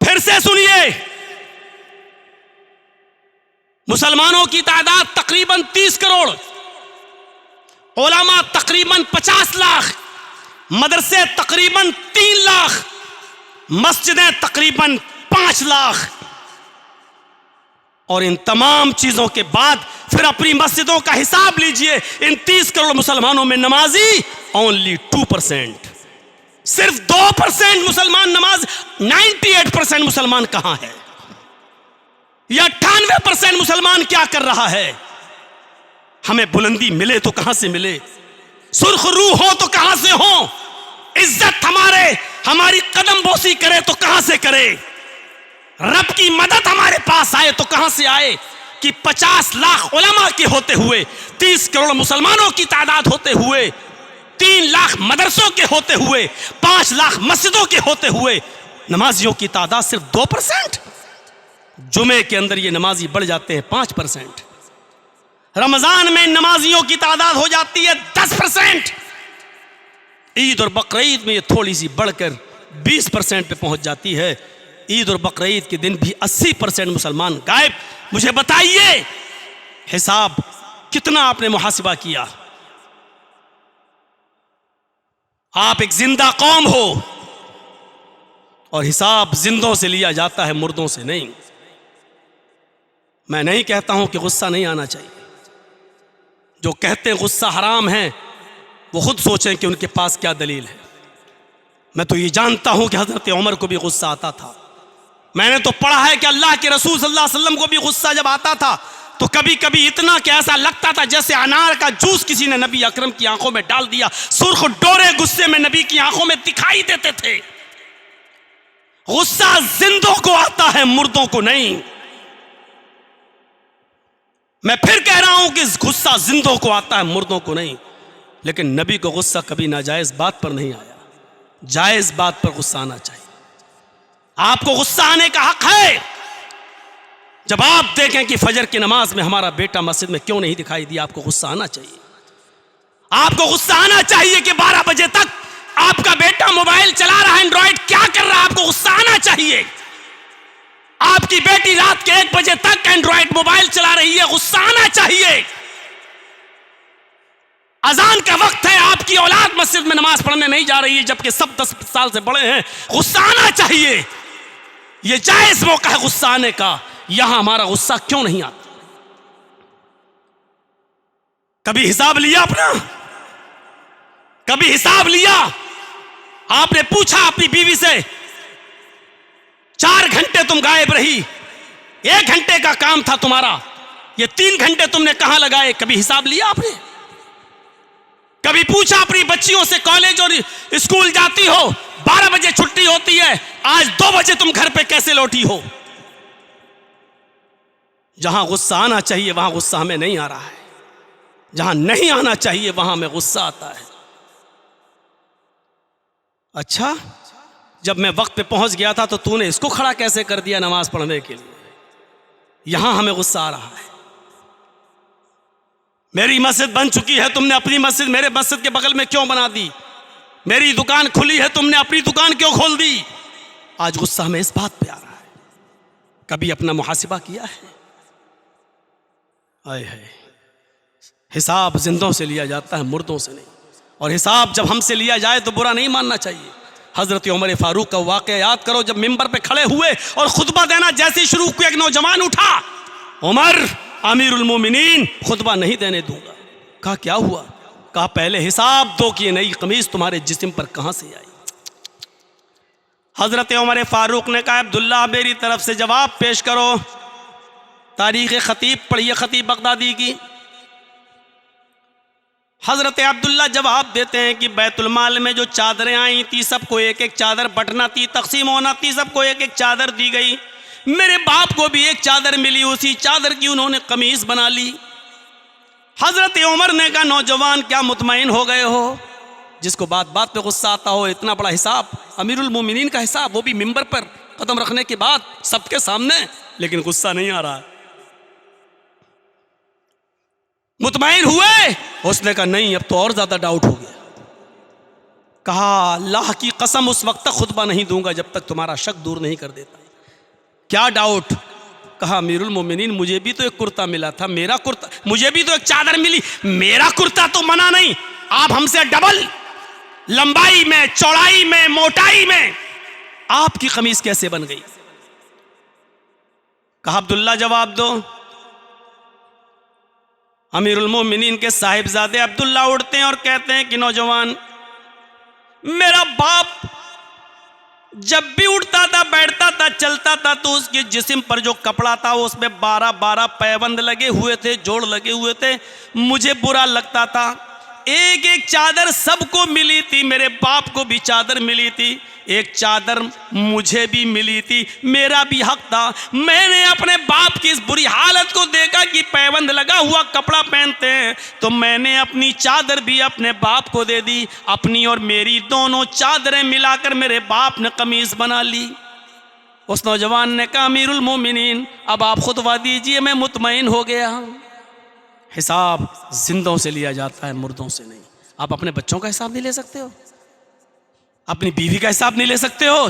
फिर से सुनिए, मुसलमानों की तादाद तकरीबन 30 करोड़, उलमा तकरीबन 50 लाख, मदरसे तकरीबन 3 लाख, मस्जिदें तकरीबन 5 लाख। और इन तमाम चीजों के बाद फिर अपनी मस्जिदों का हिसाब लीजिए। इन 30 करोड़ मुसलमानों में नमाजी ओनली 2%, सिर्फ 2% मुसलमान नमाज। 98% मुसलमान कहां है? या 98% मुसलमान क्या कर रहा है? हमें बुलंदी मिले तो कहां से मिले, सुर्ख रूह हो तो कहां से हो, इज्जत हमारी कदम बोसी करे तो कहां से करे, रब की मदद हमारे पास आए तो कहां से आए कि 50 लाख उलमा के होते हुए, 30 करोड़ मुसलमानों की तादाद होते हुए, 3 लाख मदरसों के होते हुए, 5 लाख मस्जिदों के होते हुए नमाजियों की तादाद सिर्फ 2%। जुमे के अंदर ये नमाजी बढ़ जाते हैं 5%, रमजान में नमाजियों की तादाद हो जाती है 10%, ईद और बकरीद में ये थोड़ी सी बढ़कर 20% पे पहुंच जाती है। ईद और बकरीद के दिन भी 80% मुसलमान गायब। मुझे बताइए हिसाब कितना आपने मुहासिबा किया? आप एक जिंदा कौम हो और हिसाब जिंदों से लिया जाता है, मुर्दों से नहीं। मैं नहीं कहता हूं कि गुस्सा नहीं आना चाहिए। जो कहते हैं गुस्सा हराम है वो खुद सोचें कि उनके पास क्या दलील है। मैं तो ये जानता हूं कि हजरत उमर को भी गुस्सा आता था। मैंने तो पढ़ा है कि अल्लाह के रसूल सल्लल्लाहु अलैहि वसल्लम को भी गुस्सा जब आता था तो कभी कभी इतना कि ऐसा लगता था जैसे अनार का जूस किसी ने नबी अकरम की आंखों में डाल दिया। सुर्ख डोरे गुस्से में नबी की आंखों में दिखाई देते थे। गुस्सा जिंदों को आता है, मुर्दों को नहीं। मैं फिर कह रहा हूं कि गुस्सा जिंदों को आता है, मुर्दों को नहीं। लेकिन नबी को गुस्सा कभी नाजायज बात पर नहीं आया, जायज बात पर गुस्सा आना चाहिए। आपको गुस्सा आने का हक है जब आप देखें कि फजर की नमाज में हमारा बेटा मस्जिद में क्यों नहीं दिखाई दिया। आपको गुस्सा आना चाहिए। आपको गुस्सा आना चाहिए कि 12 बजे तक आपका बेटा मोबाइल चला रहा है, एंड्रॉइड क्या कर रहा है। आपको गुस्सा आना चाहिए। आपकी बेटी रात के 1 बजे तक एंड्रॉइड मोबाइल चला रही है, गुस्सा आना चाहिए। अजान का वक्त है, आपकी औलाद मस्जिद में नमाज पढ़ने नहीं जा रही है जबकि सब 10 साल से बड़े हैं, गुस्सा आना चाहिए। यह जायज मौका है गुस्सा आने का। यहां हमारा गुस्सा क्यों नहीं आता? कभी हिसाब लिया अपना? कभी हिसाब लिया? आपने पूछा अपनी बीवी से, 4 घंटे तुम गायब रही, 1 घंटे का काम था तुम्हारा, ये 3 घंटे तुमने कहां लगाए? कभी हिसाब लिया आपने? कभी पूछा अपनी बच्चियों से, कॉलेज और स्कूल जाती हो, 12 बजे छुट्टी होती है, आज 2 बजे तुम घर पे कैसे लौटी हो? जहां गुस्सा आना चाहिए वहां गुस्सा हमें नहीं आ रहा है, जहां नहीं आना चाहिए वहां हमें गुस्सा आता है। अच्छा, जब मैं वक्त पे पहुंच गया था तो तूने इसको खड़ा कैसे कर दिया नमाज पढ़ने के लिए? यहां हमें गुस्सा आ रहा है। मेरी मस्जिद बन चुकी है, तुमने अपनी मस्जिद मेरे मस्जिद के बगल में क्यों बना दी? मेरी दुकान खुली है, तुमने अपनी दुकान क्यों खोल दी? आज गुस्सा हमें इस बात पे आ रहा है। कभी अपना मुहासिबा किया है? आए है, हिसाब जिंदों से लिया जाता है, मुर्दों से नहीं। और हिसाब जब हमसे लिया जाए तो बुरा नहीं मानना चाहिए। हजरत उमर फारूक का वाक़या याद करो, जब मिंबर पे खड़े हुए और खुतबा देना जैसे शुरू किया, एक नौजवान उठा, उमर अमीरुल मोमिनीन खुतबा नहीं देने दूंगा। कहा क्या हुआ? कहा पहले हिसाब दो कि ये नई कमीज तुम्हारे जिस्म पर कहां से आई। हजरत उमर फारूक ने कहा अब्दुल्ला मेरी तरफ से जवाब पेश करो। तारीख़ खतीब पढ़िए, खतीब बगदादी की। हजरत अब्दुल्ला जवाब देते हैं कि बैतुल माल में जो चादरें आई थी सबको एक एक चादर बंटना थी, तकसीम होना थी, सबको एक एक चादर दी गई। मेरे बाप को भी एक चादर मिली, उसी चादर की उन्होंने कमीज बना ली। हजरत उमर ने कहा नौजवान क्या मुतमईन हो गए हो? जिसको बात बात पे गुस्सा आता हो, इतना बड़ा हिसाब, अमीरुल मोमिनीन का हिसाब, वो भी मिंबर पर कदम रखने के बाद सबके सामने, लेकिन गुस्सा नहीं आ रहा। मुतमईन हुए? उसने कहा नहीं, अब तो और ज्यादा डाउट हो गया। कहा अल्लाह की कसम उस वक्त तक खुतबा नहीं दूंगा जब तक तुम्हारा शक दूर नहीं कर देता। क्या डाउट? कहा अमीरुल मोमिनीन, मुझे भी तो एक कुर्ता मिला था, मेरा कुर्ता, मुझे भी तो एक चादर मिली, मेरा कुर्ता तो मना नहीं, आप हमसे डबल लंबाई में, चौड़ाई में, मोटाई में आपकी कमीज कैसे बन गई? कहा अब्दुल्ला जवाब दो। अमीरुल मोमिनीन के साहिबजादे अब्दुल्ला उठते हैं और कहते हैं कि नौजवान, मेरा बाप जब भी उठता था, बैठता था, चलता था तो उसके जिस्म पर जो कपड़ा था उसमें 12-12 पैबंद लगे हुए थे, जोड़ लगे हुए थे। मुझे बुरा लगता था। एक एक चादर सबको मिली थी, मेरे बाप को भी चादर मिली थी, एक चादर मुझे भी मिली थी, मेरा भी हक था। मैंने अपने बाप की इस बुरी हालत को देखा कि पैबंद लगा हुआ कपड़ा पहनते हैं, तो मैंने अपनी चादर भी अपने बाप को दे दी। अपनी और मेरी दोनों चादरें मिलाकर मेरे बाप ने कमीज बना ली। उस नौजवान ने कहा अमीरुल मोमिनीन, अब आप खुतबा दीजिए, मैं मुतमईन हो गया। हिसाब जिंदों से लिया जाता है, मुर्दों से नहीं। आप अपने बच्चों का हिसाब नहीं ले सकते हो, अपनी बीवी का हिसाब नहीं ले सकते हो,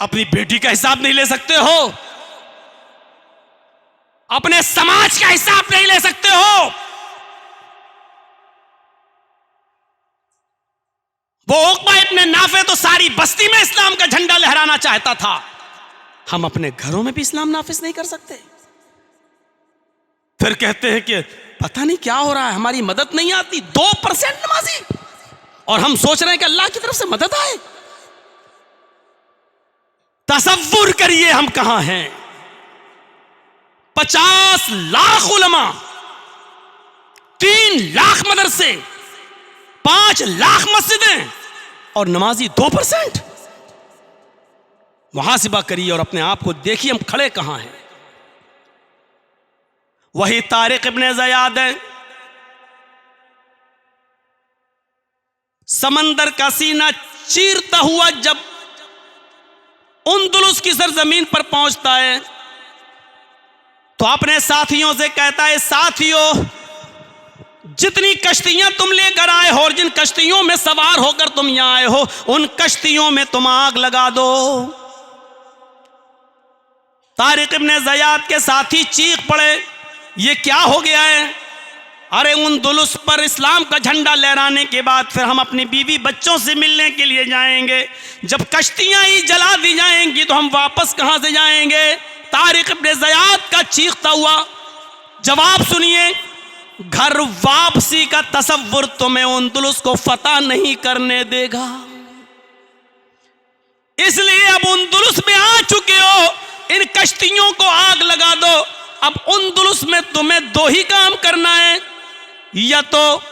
अपनी बेटी का हिसाब नहीं ले सकते हो, अपने समाज का हिसाब नहीं ले सकते हो। वो उक़बा इब्न नाफे तो सारी बस्ती में इस्लाम का झंडा लहराना चाहता था, हम अपने घरों में भी इस्लाम नाफिज नहीं कर सकते। फिर कहते हैं कि पता नहीं क्या हो रहा है, हमारी मदद नहीं आती। 2% नमाजी, और हम सोच रहे हैं कि अल्लाह की तरफ से मदद आए। तसव्वुर करिए हम कहां हैं। 50 लाख उलमा, 3 लाख मदरसे, 5 लाख मस्जिदें और नमाजी 2%। मुहासिबा करिए और अपने आप को देखिए हम खड़े कहां हैं। वही तारिक इब्न ज़ियाद है, समंदर का सीना चीरता हुआ जब उंदुलुस की सरजमीन पर पहुंचता है तो अपने साथियों से कहता है, साथियों जितनी कश्तियां तुम लेकर आए हो और जिन कश्तियों में सवार होकर तुम यहां आए हो, उन कश्तियों में तुम आग लगा दो। तारिक इब्न ज़ियाद के साथी चीख पड़े, ये क्या हो गया है? अरे उंदुलुस पर इस्लाम का झंडा लहराने के बाद फिर हम अपनी बीवी बच्चों से मिलने के लिए जाएंगे, जब कश्तियां ही जला दी जाएंगी तो हम वापस कहां से जाएंगे? तारिक इब्न ज़ियाद का चीखता हुआ जवाब सुनिए, घर वापसी का तसव्वुर तुम्हें उंदुलुस को फतह नहीं करने देगा, इसलिए अब उंदुलुस में आ चुके हो, इन कश्तियों को आग लगा दो। अब उंदुलुस में तुम्हें 2 ही काम करना है, या तो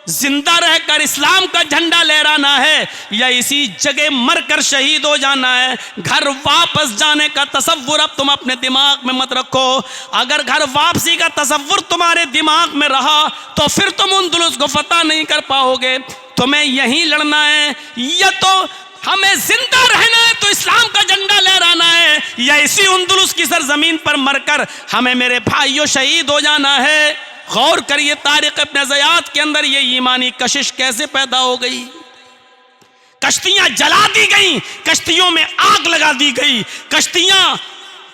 जिंदा रहकर इस्लाम का झंडा लहराना है या इसी जगह मरकर शहीद हो जाना है। घर वापस जाने का तसव्वुर अब तुम अपने दिमाग में मत रखो। अगर घर वापसी का तसव्वुर तुम्हारे दिमाग में रहा तो फिर तुम उंदुलुस को फतह नहीं कर पाओगे। तुम्हें यहीं लड़ना है, या तो हमें जिंदा रहना है तो इस्लाम का झंडा लहराना है, या इसी उंदुलुस की सरजमीन पर मरकर हमें मेरे भाइयों शहीद हो जाना है। गौर करिए तारिक इब्न ज़ियाद के अंदर ये ईमानी कशिश कैसे पैदा हो गई। कश्तियां जला दी गई, कश्तियों में आग लगा दी गई, कश्तियां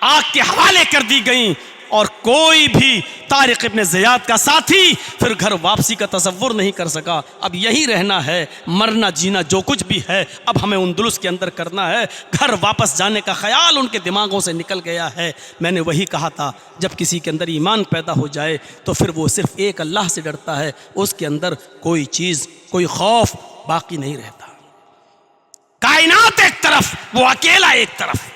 आग के हवाले कर दी गई, और कोई भी तारिक इब्न ज़ियाद का साथी फिर घर वापसी का तसव्वुर नहीं कर सका। अब यही रहना है, मरना जीना जो कुछ भी है अब हमें उंदुलुस के अंदर करना है। घर वापस जाने का ख्याल उनके दिमागों से निकल गया है। मैंने वही कहा था, जब किसी के अंदर ईमान पैदा हो जाए तो फिर वो सिर्फ एक अल्लाह से डरता है, उसके अंदर कोई चीज़, कोई खौफ बाकी नहीं रहता। कायनात एक तरफ, वो अकेला एक तरफ।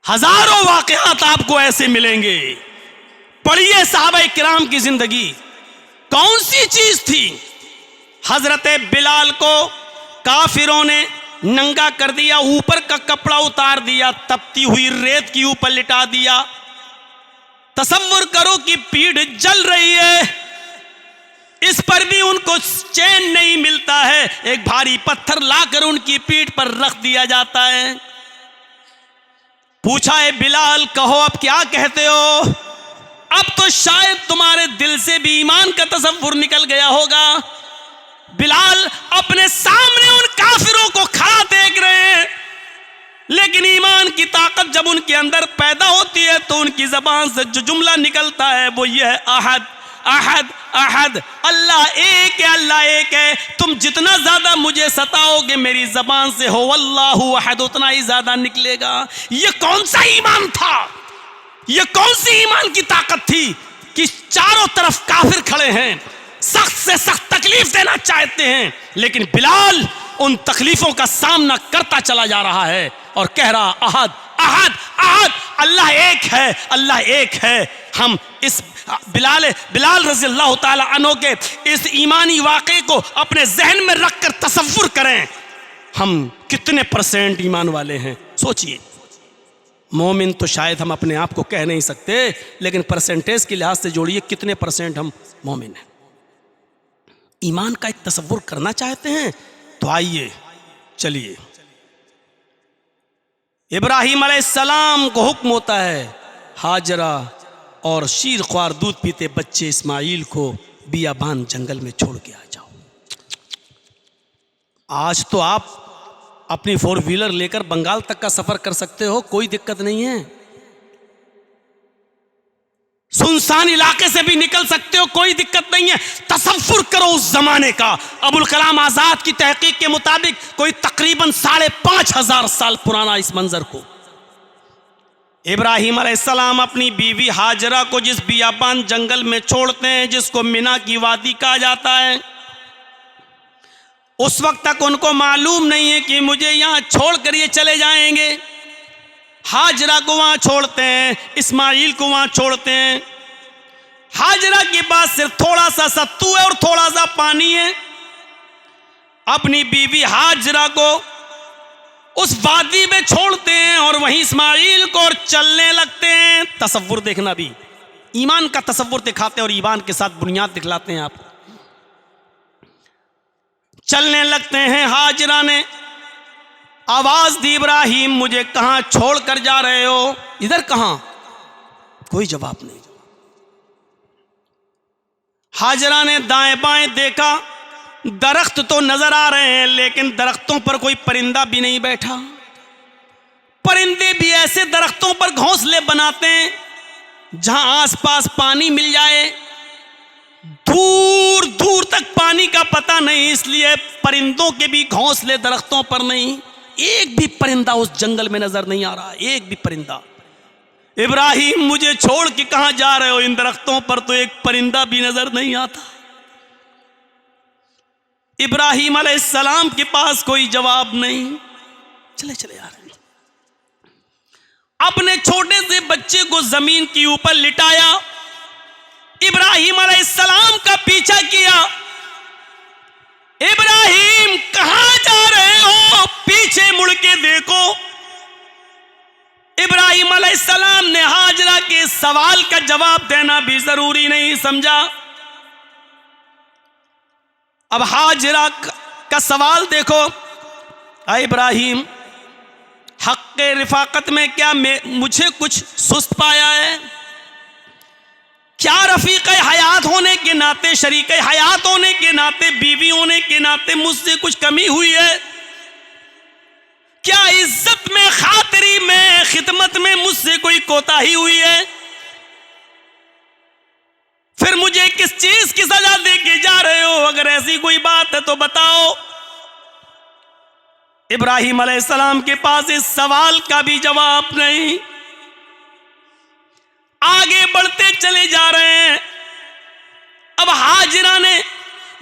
हजारों वाक़यात आपको ऐसे मिलेंगे। पढ़िए साहबा किराम की जिंदगी, कौन सी चीज थी? हजरत बिलाल को काफिरों ने नंगा कर दिया, ऊपर का कपड़ा उतार दिया, तपती हुई रेत के ऊपर लिटा दिया। तसव्वुर करो कि पीठ जल रही है, इस पर भी उनको चैन नहीं मिलता है। एक भारी पत्थर लाकर उनकी पीठ पर रख दिया जाता है। पूछा है बिलाल, कहो अब क्या कहते हो? अब तो शायद तुम्हारे दिल से भी ईमान का तसव्वुर निकल गया होगा। बिलाल अपने सामने उन काफिरों को खड़ा देख रहे हैं, लेकिन ईमान की ताकत जब उनके अंदर पैदा होती है तो उनकी जबान से जो जुमला निकलता है वो ये है, अहद अहद अहद, अल्लाह एक है, अल्लाह एक है। तुम जितना ज्यादा मुझे सताओगे मेरी जबान से हो अल्लाहु अहद उतना ही ज्यादा निकलेगा। ये कौन सा ईमान था, ये कौन सी ईमान की ताकत थी कि चारों तरफ काफिर खड़े हैं, सख्त से सख्त तकलीफ देना चाहते हैं, लेकिन बिलाल उन तकलीफों का सामना करता चला जा रहा है और कह रहा अहद अहद अहद, अल्लाह एक है, अल्लाह एक है। हम इस बिलाल रज़ी अल्लाह ताला अन्हु के इस ईमानी वाक़े को अपने जहन में रखकर तसव्वुर करें, हम कितने % ईमान वाले हैं। सोचिए, मोमिन तो शायद हम अपने आप को कह नहीं सकते, लेकिन परसेंटेज के लिहाज से जोड़िए कितने % हम मोमिन हैं। ईमान का एक तसव्वुर करना चाहते हैं तो आइए चलिए, इब्राहीम अलैहिस्सलाम को हुक्म होता है हाजरा और शीर ख्वार दूध पीते बच्चे इस्माइल को बियाबान जंगल में छोड़ के आ जाओ। आज तो आप अपनी 4 व्हीलर लेकर बंगाल तक का सफर कर सकते हो, कोई दिक्कत नहीं है। सुनसान इलाके से भी निकल सकते हो, कोई दिक्कत नहीं है। तसव्वुर करो उस जमाने का। अबुल कलाम आजाद की तहकीक के मुताबिक कोई तकरीबन 5,500 साल पुराना इस मंजर को। इब्राहीम अलैहिस्सलाम अपनी बीवी हाजरा को जिस बियाबान जंगल में छोड़ते हैं, जिसको मिना की वादी कहा जाता है, उस वक्त तक उनको मालूम नहीं है कि मुझे यहां छोड़कर ये चले जाएंगे। हाजरा को वहां छोड़ते हैं, इस्माइल को वहां छोड़ते हैं। हाजरा के पास सिर्फ थोड़ा सा सत्तू है और थोड़ा सा पानी है। अपनी बीवी हाजरा को उस वादी में छोड़ते हैं और वहीं इस्माइल को और चलने लगते हैं। तसव्वुर देखना, भी ईमान का तसव्वुर दिखाते हैं और ईमान के साथ बुनियाद दिखलाते हैं आपको। चलने लगते हैं। हाजरा ने आवाज दी, इब्राहीम मुझे कहां छोड़कर जा रहे हो? इधर कहां? कोई जवाब नहीं। हाजरा ने दाएं बाएं देखा, दरख्त तो नजर आ रहे हैं लेकिन दरख्तों पर कोई परिंदा भी नहीं बैठा। परिंदे भी ऐसे दरख्तों पर घोंसले बनाते हैं जहां आसपास पानी मिल जाए, दूर दूर तक पानी का पता नहीं, इसलिए परिंदों के भी घोंसले दरख्तों पर नहीं। एक भी परिंदा उस जंगल में नजर नहीं आ रहा, एक भी परिंदा। इब्राहीम मुझे छोड़ के कहां जा रहे हो? इन दरख्तों पर तो एक परिंदा भी नजर नहीं आता। इब्राहीम अलैहिस्सलाम के पास कोई जवाब नहीं। चले चले आ रहे हैं। अपने छोटे से बच्चे को जमीन के ऊपर लिटाया, इब्राहीम अलैहिस्सलाम का पीछा किया। इब्राहीम कहां जा रहे हो? पीछे मुड़ के देखो। इब्राहीम अलैहिस्सलाम ने हाजरा के सवाल का जवाब देना भी जरूरी नहीं समझा। अब हाजरा का सवाल देखो, इब्राहीम हक़ रिफाकत में क्या मुझे कुछ सुस्त पाया है? क्या रफीक हयात होने के नाते, शरीक हयात होने के नाते, बीवी होने के नाते मुझसे कुछ कमी हुई है? क्या इज्जत में, खातिरी में, खिदमत में मुझसे कोई कोताही हुई है? फिर मुझे किस चीज की सजा दे के जा रहे हो? अगर ऐसी कोई बात है तो बताओ। इब्राहीम अलैहिस्सलाम के पास इस सवाल का भी जवाब नहीं। आगे बढ़ते चले जा रहे हैं। अब हाजिरा ने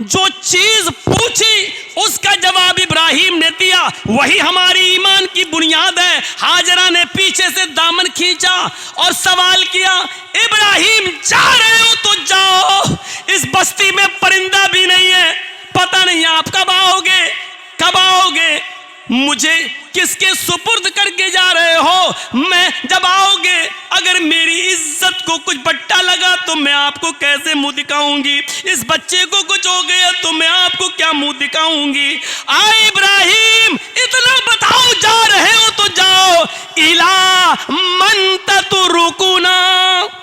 जो चीज पूछी उसका जवाब इब्राहीम ने दिया, वही हमारी ईमान की बुनियाद है। हाजरा ने पीछे से दामन खींचा और सवाल किया, इब्राहीम जा रहे हो तो जाओ, इस बस्ती में परिंदा भी नहीं है, पता नहीं आप कब आओगे, कब आओगे, मुझे किसके सुपुर्द करके जा रहे हो? मैं जब आओगे अगर मेरी इज्जत को कुछ बट्टा लगा तो मैं आपको कैसे मुंह दिखाऊंगी? इस बच्चे को कुछ हो गया तो मैं आपको क्या मुंह दिखाऊंगी? आए इब्राहीम, इतना बताओ, जा रहे हो तो जाओ। इला मन ततरुकुना,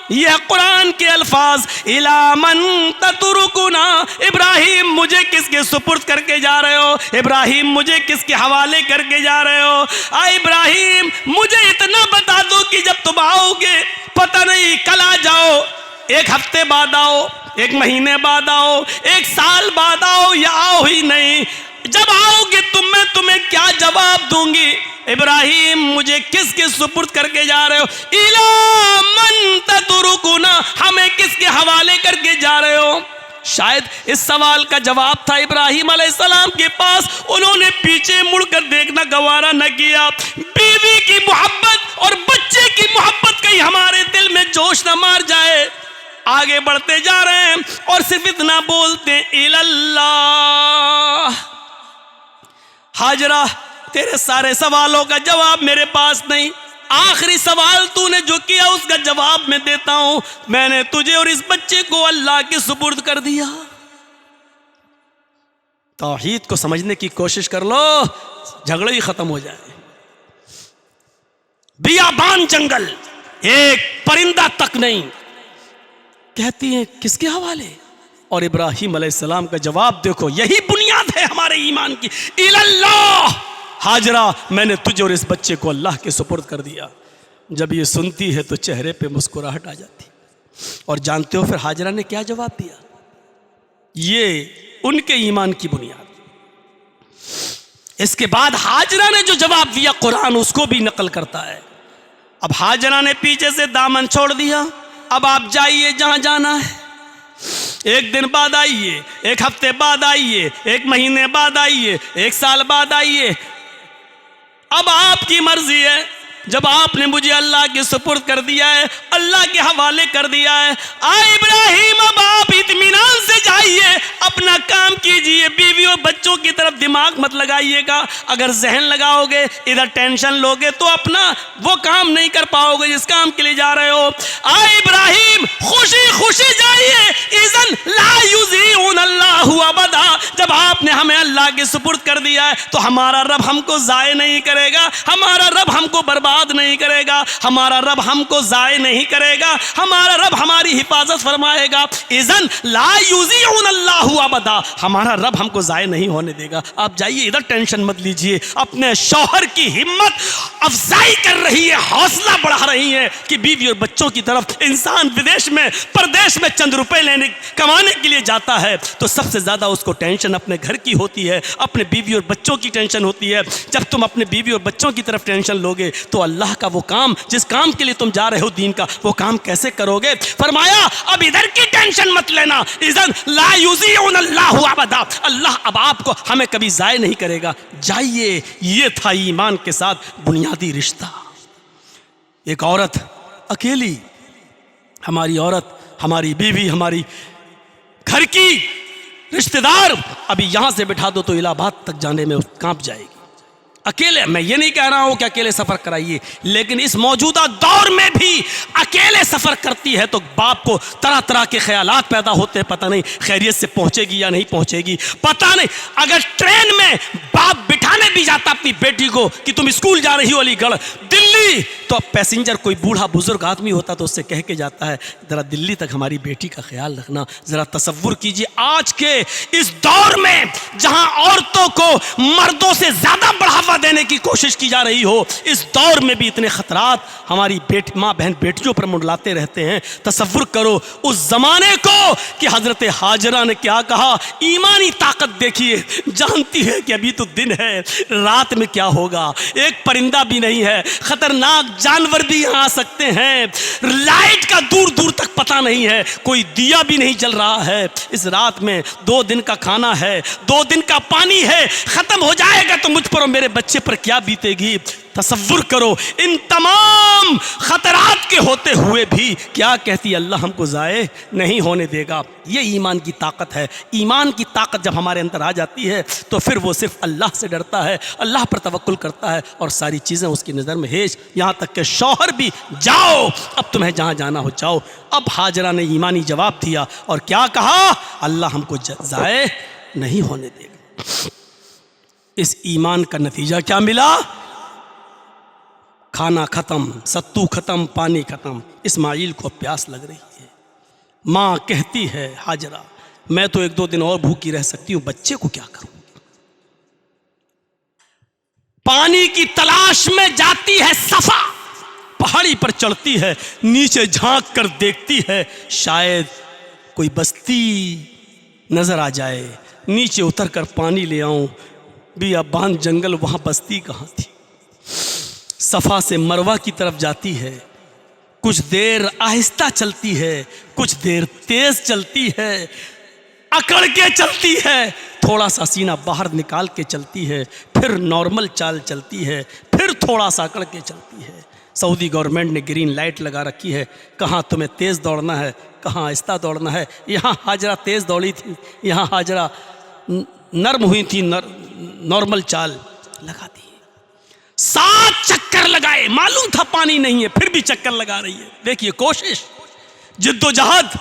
ये कुरान के अल्फाज, इला मन ततरुकुना, इब्राहिम मुझे किसके सुपुर्द करके जा रहे हो, इब्राहिम मुझे किसके हवाले करके जा रहे हो। इब्राहिम मुझे इतना बता दो कि जब तुम आओगे, पता नहीं कल आ जाओ, एक हफ्ते बाद आओ, एक महीने बाद आओ, एक साल बाद आओ, या आओ ही नहीं, जब आओगे मैं तुम्हें क्या जवाब दूंगी। इब्राहिम मुझे किसके सुपुर्द करके जा रहे हो, इला मन ततरुकुना, हमें किसके हवाले करके जा रहे हो। शायद इस सवाल का जवाब था इब्राहिम अलैहिस्सलाम के पास, उन्होंने पीछे मुड़कर देखना गवारा न किया। बीवी की मोहब्बत और बच्चे की मोहब्बत कहीं हमारे दिल में जोश न मार जाए। आगे बढ़ते जा रहे हैं और सिर्फ इतना बोलते, इल्लल्लाह। हाजरा, तेरे सारे सवालों का जवाब मेरे पास नहीं, आखिरी सवाल तूने जो किया उसका जवाब मैं देता हूं। मैंने तुझे और इस बच्चे को अल्लाह के सुपुर्द कर दिया। तौहीद को समझने की कोशिश कर लो, झगड़े ही खत्म हो जाए। बियाबान जंगल, एक परिंदा तक नहीं। कहती हैं किसके हवाले, और इब्राहिम अलैहिस्सलाम का जवाब देखो, यही बुनियाद है हमारे ईमान की, इल्लल्लाह। हाजरा, मैंने तुझे और इस बच्चे को अल्लाह के सुपुर्द कर दिया। जब ये सुनती है तो चेहरे पे मुस्कुराहट आ जाती। और जानते हो फिर हाजरा ने क्या जवाब दिया? ये उनके ईमान की बुनियाद। इसके बाद हाजरा ने जो जवाब दिया, कुरान उसको भी नकल करता है। अब हाजरा ने पीछे से दामन छोड़ दिया, अब आप जाइए जहां जाना है, एक दिन बाद आइए, एक हफ्ते बाद आइए, एक महीने बाद आइए, एक साल बाद आइए, अब आपकी मर्जी है। जब आपने मुझे अल्लाह के सुपुर्द कर दिया है, अल्लाह के हवाले कर दिया है, इब्राहिम अब आप इत्मीनान से जाइए, अपना काम कीजिए, बीवी और बच्चों की तरफ दिमाग मत लगाइएगा। अगर जहन लगाओगे, इधर टेंशन लोगे, तो अपना वो काम नहीं कर पाओगे जिस काम के लिए जा रहे हो। इब्राहिम खुशी खुशी जाइए, इज़न ला युज़ीउन अल्लाहु अबदा। जब आपने हमें अल्लाह के सुपुर्द कर दिया है तो हमारा रब हमको ज़ाय नहीं करेगा, हमारा रब हमको बर्बाद नहीं करेगा, हमारा रब हमको ज़ाय नहीं करेगा, हमारा रब हमारी हिफाजत फरमाएगा। इज़न ला युज़ीउन अल्लाहु अबदा, हमारा रब हमको ज़ाय नहीं होने देगा। आप जाइए, इधर टेंशन मत लीजिए। अपने शौहर की हिम्मत अफजाई कर रही है, हौसला बढ़ा रही है कि बीवी और बच्चों की तरफ इंसान विदेश में, परदेश में चंद रुपए लेने कमाने के लिए जाता है तो सबसे ज़्यादा उसको टेंशन अपने घर की होती है, अपने बीवी और बच्चों की टेंशन होती है। जब तुम अपने बीवी और बच्चों की तरफ टेंशन लोगे तो अल्लाह का वो काम, जिस काम के लिए तुम जा रहे हो दीन का, वो काम कैसे करोगे? फरमाया अब इधर की टेंशन मत लेना, इज़न ला युज़ीउन अल्लाहु अबदा, अल्लाह अब आपको हमें कभी ज़ाय नहीं करेगा। जाइए, ये था ईमान के साथ बुनियादी रिश्ता। एक औरत अकेली, हमारी औरत, हमारी बीवी, हमारी घर की रिश्तेदार, अभी यहां से बिठा दो तो इलाहाबाद तक जाने में कांप जाएगी। अकेले, मैं ये नहीं कह रहा हूं कि अकेले सफर कराइए, लेकिन इस मौजूदा दौर में भी अकेले सफर करती है तो बाप को तरह तरह के ख्यालात पैदा होते हैं। पता नहीं खैरियत से पहुंचेगी या नहीं पहुंचेगी, पता नहीं। अगर ट्रेन में बाप बिठाने भी जाता अपनी बेटी को कि तुम स्कूल जा रही हो अलीगढ़, दिल्ली, तो पैसेंजर कोई बूढ़ा बुजुर्ग आदमी होता तो उससे कह के जाता है जरा दिल्ली तक हमारी बेटी का ख्याल रखना। जरा तसव्वुर कीजिए, आज के इस दौर में जहां औरतों को मर्दों से ज्यादा बढ़ावा देने की कोशिश की जा रही हो, इस दौर में भी इतने खतरात हमारी माँ बहन बेटियों पर मंडलाते रहते हैं। तसव्वुर करो उस जमाने को कि हजरत हाजरा ने क्या कहा। ईमानी ताकत देखिए, जानती है कि अभी तो दिन है, रात में क्या होगा, एक परिंदा भी नहीं है, खतरनाक जानवर भी यहाँ आ सकते हैं, लाइट का दूर दूर तक पता नहीं है, कोई दिया भी नहीं जल रहा है। इस रात में 2 दिन का खाना है, 2 दिन का पानी है, खत्म हो जाएगा तो मुझ पर और मेरे बच्चे पर क्या बीतेगी। तसव्वुर करो, इन तमाम खतरात के होते हुए भी क्या कहती अल्लाह हमको ज़ाये नहीं होने देगा। ये ईमान की ताकत है। ईमान की ताकत जब हमारे अंदर आ जाती है तो फिर वो सिर्फ अल्लाह से डरता है, अल्लाह पर तवक्कुल करता है और सारी चीज़ें उसकी नज़र में हेज, यहाँ तक कि शौहर भी, जाओ अब तुम्हें जहाँ जाना हो जाओ। अब हाजरा ने ईमानी जवाब दिया और क्या कहा, अल्लाह हमको ज़ाये नहीं होने देगा। इस ईमान का नतीजा क्या मिला? खाना ख़त्म, सत्तू ख़त्म, पानी ख़त्म। इस्माइल को प्यास लग रही है। माँ कहती है हाजरा, मैं तो 1-2 दिन और भूखी रह सकती हूँ, बच्चे को क्या करूँ। पानी की तलाश में जाती है सफा, पहाड़ी पर चढ़ती है, नीचे झांक कर देखती है शायद कोई बस्ती नजर आ जाए, नीचे उतर कर पानी ले आऊं। बियाबान जंगल, वहां बस्ती कहाँ थी। सफा से मरवा की तरफ जाती है, कुछ देर आहिस्ता चलती है, कुछ देर तेज चलती है, अकड़ के चलती है, थोड़ा सा सीना बाहर निकाल के चलती है, फिर नॉर्मल चाल चलती है, फिर थोड़ा सा अकड़ के चलती है। सऊदी गवर्नमेंट ने ग्रीन लाइट लगा रखी है, कहाँ तुम्हें तेज़ दौड़ना है, कहाँ आहिस्ता दौड़ना है। यहाँ हाजरा तेज़ दौड़ी थी, यहाँ हाजरा नर्म हुई थी, नॉर्मल चाल लगा दी। 7 चक्कर लगाए, मालूम था पानी नहीं है, फिर भी चक्कर लगा रही है। देखिए कोशिश, जिद्दोजहद।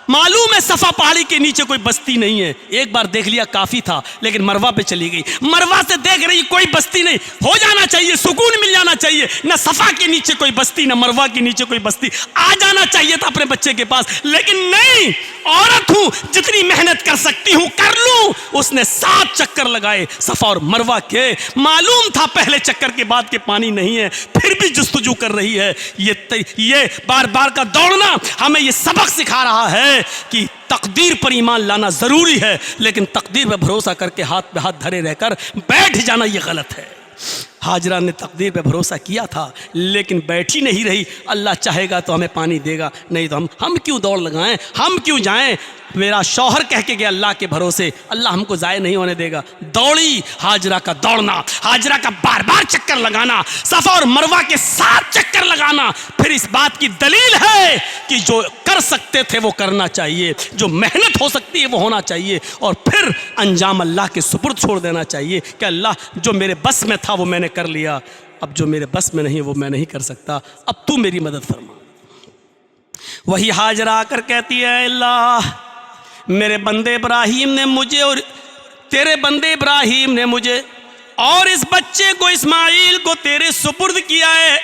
मालूम है सफा पहाड़ी के नीचे कोई बस्ती नहीं है। एक बार देख लिया काफी था, लेकिन मरवा पे चली गई। मरवा से देख रही कोई बस्ती नहीं, हो जाना चाहिए, सुकून मिल जाना चाहिए। न सफा के नीचे कोई बस्ती, न मरवा के नीचे कोई बस्ती, आ जाना चाहिए था अपने बच्चे के पास, लेकिन नहीं। औरत हूं, जितनी मेहनत कर सकती हूं कर लूं। उसने 7 चक्कर लगाए सफा और मरवा के। मालूम था पहले चक्कर के बाद के पानी नहीं है, फिर भी जुस्तजू कर रही है। ये बार बार का दौड़ना हमें ये सबक सिखा रहा है कि तकदीर पर ईमान लाना जरूरी है, लेकिन तकदीर पर भरोसा करके हाथ पे हाथ धरे रहकर बैठ जाना यह गलत है। हाजरा ने तकदीर पे भरोसा किया था, लेकिन बैठी नहीं रही। अल्लाह चाहेगा तो हमें पानी देगा, नहीं तो हम क्यों दौड़ लगाएं, हम क्यों जाएं। मेरा शौहर कह के गया अल्लाह के भरोसे, अल्लाह हमको ज़ाय नहीं होने देगा। दौड़ी, हाजरा का दौड़ना, हाजरा का बार बार चक्कर लगाना, सफ़ा और मरवा के 7 चक्कर लगाना, फिर इस बात की दलील है कि जो कर सकते थे वो करना चाहिए, जो मेहनत हो सकती है वो होना चाहिए, और फिर अंजाम अल्लाह के सुपुर्द छोड़ देना चाहिए कि अल्लाह जो मेरे बस में था वो मैंने कर लिया, अब जो मेरे बस में नहीं वो मैं नहीं कर सकता, अब तू मेरी मदद फरमा। वही हाजरा आकर कहती है, अल्लाह मेरे बंदे इब्राहीम ने मुझे और तेरे बंदे इब्राहीम ने मुझे और इस बच्चे को इस्माइल को तेरे सुपुर्द किया है।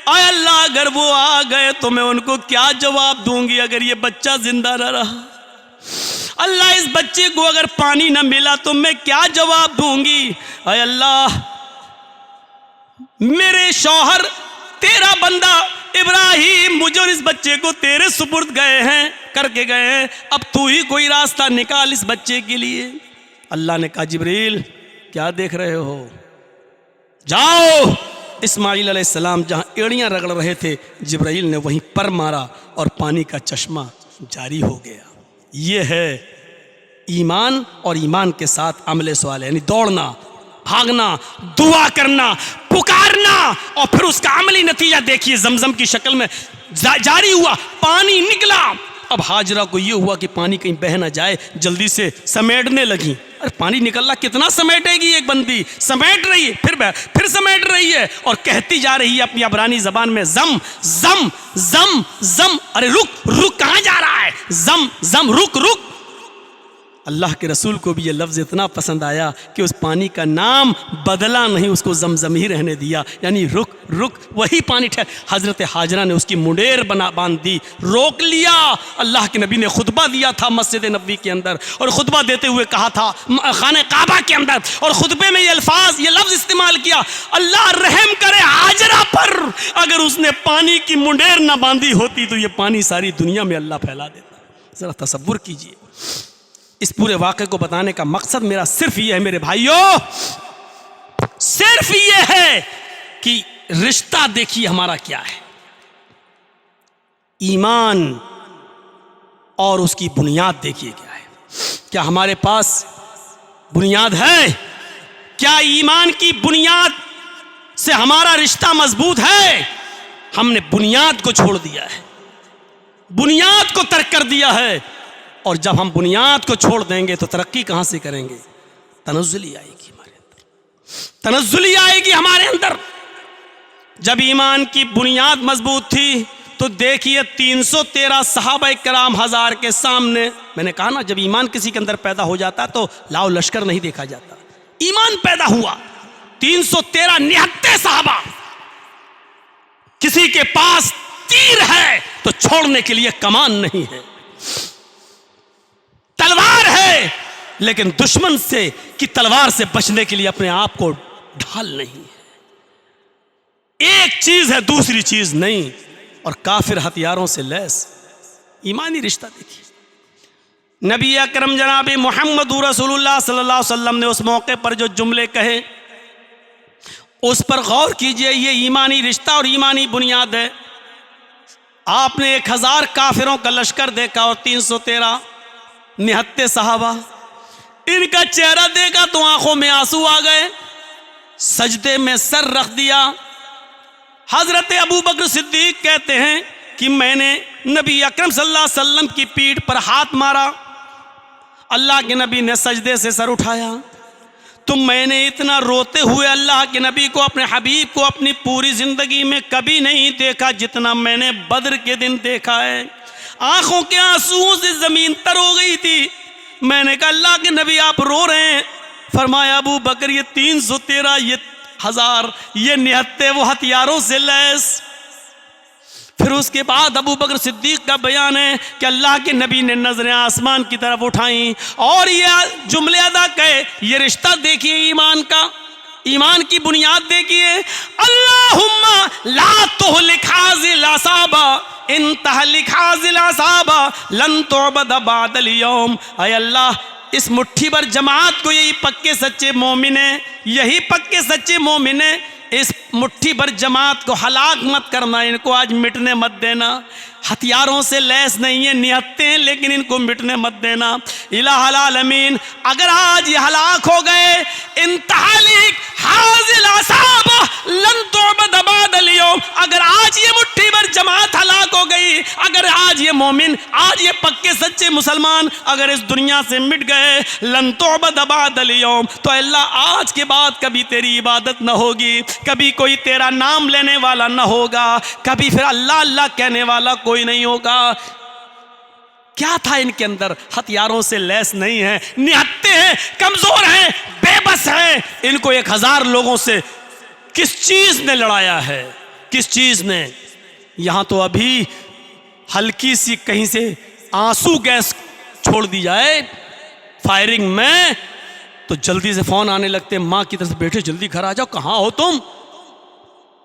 आय अल्लाह अगर वो आ गए तो मैं उनको क्या जवाब दूंगी अगर ये बच्चा जिंदा न रहा। अल्लाह इस बच्चे को अगर पानी न मिला तो मैं क्या जवाब दूंगी। आय अल्लाह मेरे शौहर तेरा बंदा इब्राहीम मुझे और इस बच्चे को तेरे सुपुर्द गए हैं, करके गए हैं, अब तू ही कोई रास्ता निकाल इस बच्चे के लिए। अल्लाह ने कहा जिब्रील क्या देख रहे हो, जाओ। इस्माइल अलैहिस्सलाम जहाँ एड़ियाँ रगड़ रहे थे, जिब्राइल ने वहीं पर मारा और पानी का चश्मा जारी हो गया। ये है ईमान और ईमान के साथ अमले सवाल, यानी दौड़ना, भागना, दुआ करना, पुकारना, और फिर उसका अमली नतीजा देखिए जमजम की शक्ल में जारी हुआ, पानी निकला। अब हाजरा को ये हुआ कि पानी कहीं बह ना जाए, जल्दी से समेटने लगी। अरे पानी निकल रहा, कितना समेटेगी एक बंदी, समेट रही है, फिर समेट रही है और कहती जा रही है अपनी अबरानी जबान में, जम जम जम जम। अरे रुक रुक, कहाँ जा रहा है, जम जम, रुक रुक। अल्लाह के रसूल को भी ये लफ्ज़ इतना पसंद आया कि उस पानी का नाम बदला नहीं, उसको जमजम ही रहने दिया, यानी रुक रुक, वही पानी ठहर। हज़रत हाजरा ने उसकी मुंडेर बांध दी, रोक लिया। अल्लाह के नबी ने खुतबा दिया था मस्जिद नबवी के अंदर, और ख़ुतबा देते हुए कहा था खाने काबा के अंदर, और खुतबे में ये अल्फाज, ये लफ्ज़ इस्तेमाल किया, अल्लाह रहम करे हाजरा पर, अगर उसने पानी की मुंडेर ना बांधी होती तो ये पानी सारी दुनिया में अल्लाह फैला देता। ज़रा तसव्वुर कीजिए। इस पूरे वाक़े को बताने का मकसद मेरा सिर्फ ये है मेरे भाइयों, सिर्फ ये है कि रिश्ता देखिए हमारा क्या है, ईमान और उसकी बुनियाद देखिए क्या है। क्या हमारे पास बुनियाद है? क्या ईमान की बुनियाद से हमारा रिश्ता मजबूत है? हमने बुनियाद को छोड़ दिया है, बुनियाद को तर्क कर दिया है, और जब हम बुनियाद को छोड़ देंगे तो तरक्की कहाँ से करेंगे? तनज़्ज़ुली आएगी हमारे अंदर, तनज़्ज़ुली आएगी हमारे अंदर। जब ईमान की बुनियाद मजबूत थी तो देखिए 313 सहाबा कराम 1000 के सामने, मैंने कहा ना जब ईमान किसी के अंदर पैदा हो जाता तो लाओ लश्कर नहीं देखा जाता, ईमान पैदा हुआ। 313 निहत्ते सहाबा किसी के पास तीर है तो छोड़ने के लिए कमान नहीं है, तलवार है लेकिन दुश्मन से की तलवार से बचने के लिए अपने आप को ढाल नहीं है। एक चीज है, दूसरी चीज नहीं। और काफिर हथियारों से लैस। ईमानी रिश्ता देखिए। नबी अकरम जनाब मोहम्मद रसूलुल्लाह सल्लल्लाहु अलैहि वसल्लम ने उस मौके पर जो जुमले कहे उस पर गौर कीजिए। ये ईमानी रिश्ता और ईमानी बुनियाद है। आपने 1000 काफिरों का लश्कर देखा और 313 निहत्ते सहाबा। इनका चेहरा देखा तो आंखों में आंसू आ गए, सजदे में सर रख दिया। हजरत अबू बकर सिद्दीक कहते हैं कि मैंने नबी अकरम सल्लल्लाहु अलैहि वसल्लम की पीठ पर हाथ मारा, अल्लाह के नबी ने सजदे से सर उठाया। तो मैंने इतना रोते हुए अल्लाह के नबी को, अपने हबीब को अपनी पूरी जिंदगी में कभी नहीं देखा जितना मैंने बद्र के दिन देखा है। आंखों के आंसुओं से जमीन तर हो गई थी। मैंने कहा अल्लाह के नबी आप रो रहे हैं। फरमाया अबू बकर ये 313 ये 1000 ये निहत्ते वो हथियारों से लैस। फिर उसके बाद अबू बकर सिद्दीक का बयान है कि अल्लाह के नबी ने नजरें आसमान की तरफ उठाई और ये जुमले अदा कहे। ये रिश्ता देखिए ईमान का, ईमान की बुनियाद देखिए। अल्लाहुम्मा ला तुहलिक हाज़िल असाबा इन तहलिक हाज़िल असाबा लन तुअबद बअदल यौम। ऐ अल्लाह इस मुट्ठी भर जमात को, यही पक्के सच्चे मोमिन है, यही पक्के सच्चे मोमिन है, इस मुट्ठी भर जमात को हलाक मत करना, इनको आज मिटने मत देना। हथियारों से लैस नहीं है, निहत्ते हैं लेकिन इनको मिटने मत देना। इलाहुल आलमीन अगर आज ये हलाक हो गए, इंतहालिक हाज़िल असाबा लन तुअबद बअदल यौम, अगर आज ये मुट्ठी भर जमात हलाक हो गई, अगर आज ये मोमिन, आज ये पक्के सच्चे मुसलमान अगर इस दुनिया से मिट गए, लन तुअबद बअदल यौम, तो अल्लाह आज के बाद कभी तेरी इबादत न होगी, कभी कोई तेरा नाम लेने वाला न होगा, कभी फिर अल्लाह अल्लाह कहने वाला कोई नहीं होगा। क्या था इनके अंदर? हथियारों से लैस नहीं है, निहत्ते हैं, कमजोर हैं, बेबस हैं। इनको 1000 लोगों से किस चीज ने लड़ाया है? किस चीज ने? यहां तो अभी हल्की सी कहीं से आंसू गैस छोड़ दी जाए फायरिंग में तो जल्दी से फोन आने लगते, मां की तरफ से, बेटे जल्दी घर आ जाओ, कहां हो तुम?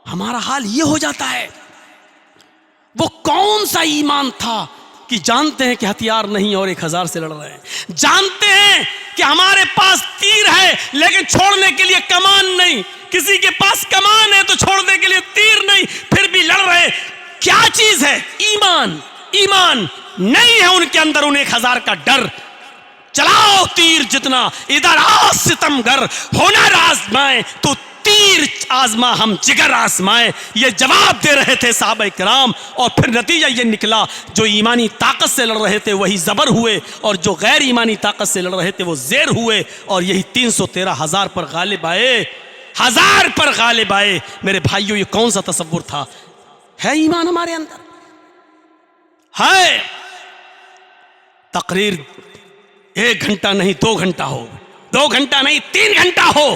हमारा हाल ये हो जाता है। वो कौन सा ईमान था कि जानते हैं कि हथियार नहीं और 1000 से लड़ रहे हैं, जानते हैं कि हमारे पास तीर है लेकिन छोड़ने के लिए कमान नहीं, किसी के पास कमान है तो छोड़ने के लिए तीर नहीं, फिर भी लड़ रहे। क्या चीज है? ईमान। ईमान नहीं है उनके अंदर, उन्हें 1000 का डर। चलाओ तीर जितना, इधर आओ सितमगर, हुनर आजमाए तो तीर आजमा हम जिगर आजमाए, ये जवाब दे रहे थे साहबा किराम। और फिर नतीजा ये निकला, जो ईमानी ताकत से लड़ रहे थे वही जबर हुए और जो गैर ईमानी ताकत से लड़ रहे थे वो जेर हुए। और यही 313 1000 पर गालिब आए, 1000 पर गालिब आए। मेरे भाइयों ये कौन सा तसव्वुर था? है ईमान हमारे अंदर? है। तकरीर 1 घंटा नहीं 2 घंटा हो, 2 घंटा नहीं 3 घंटा हो,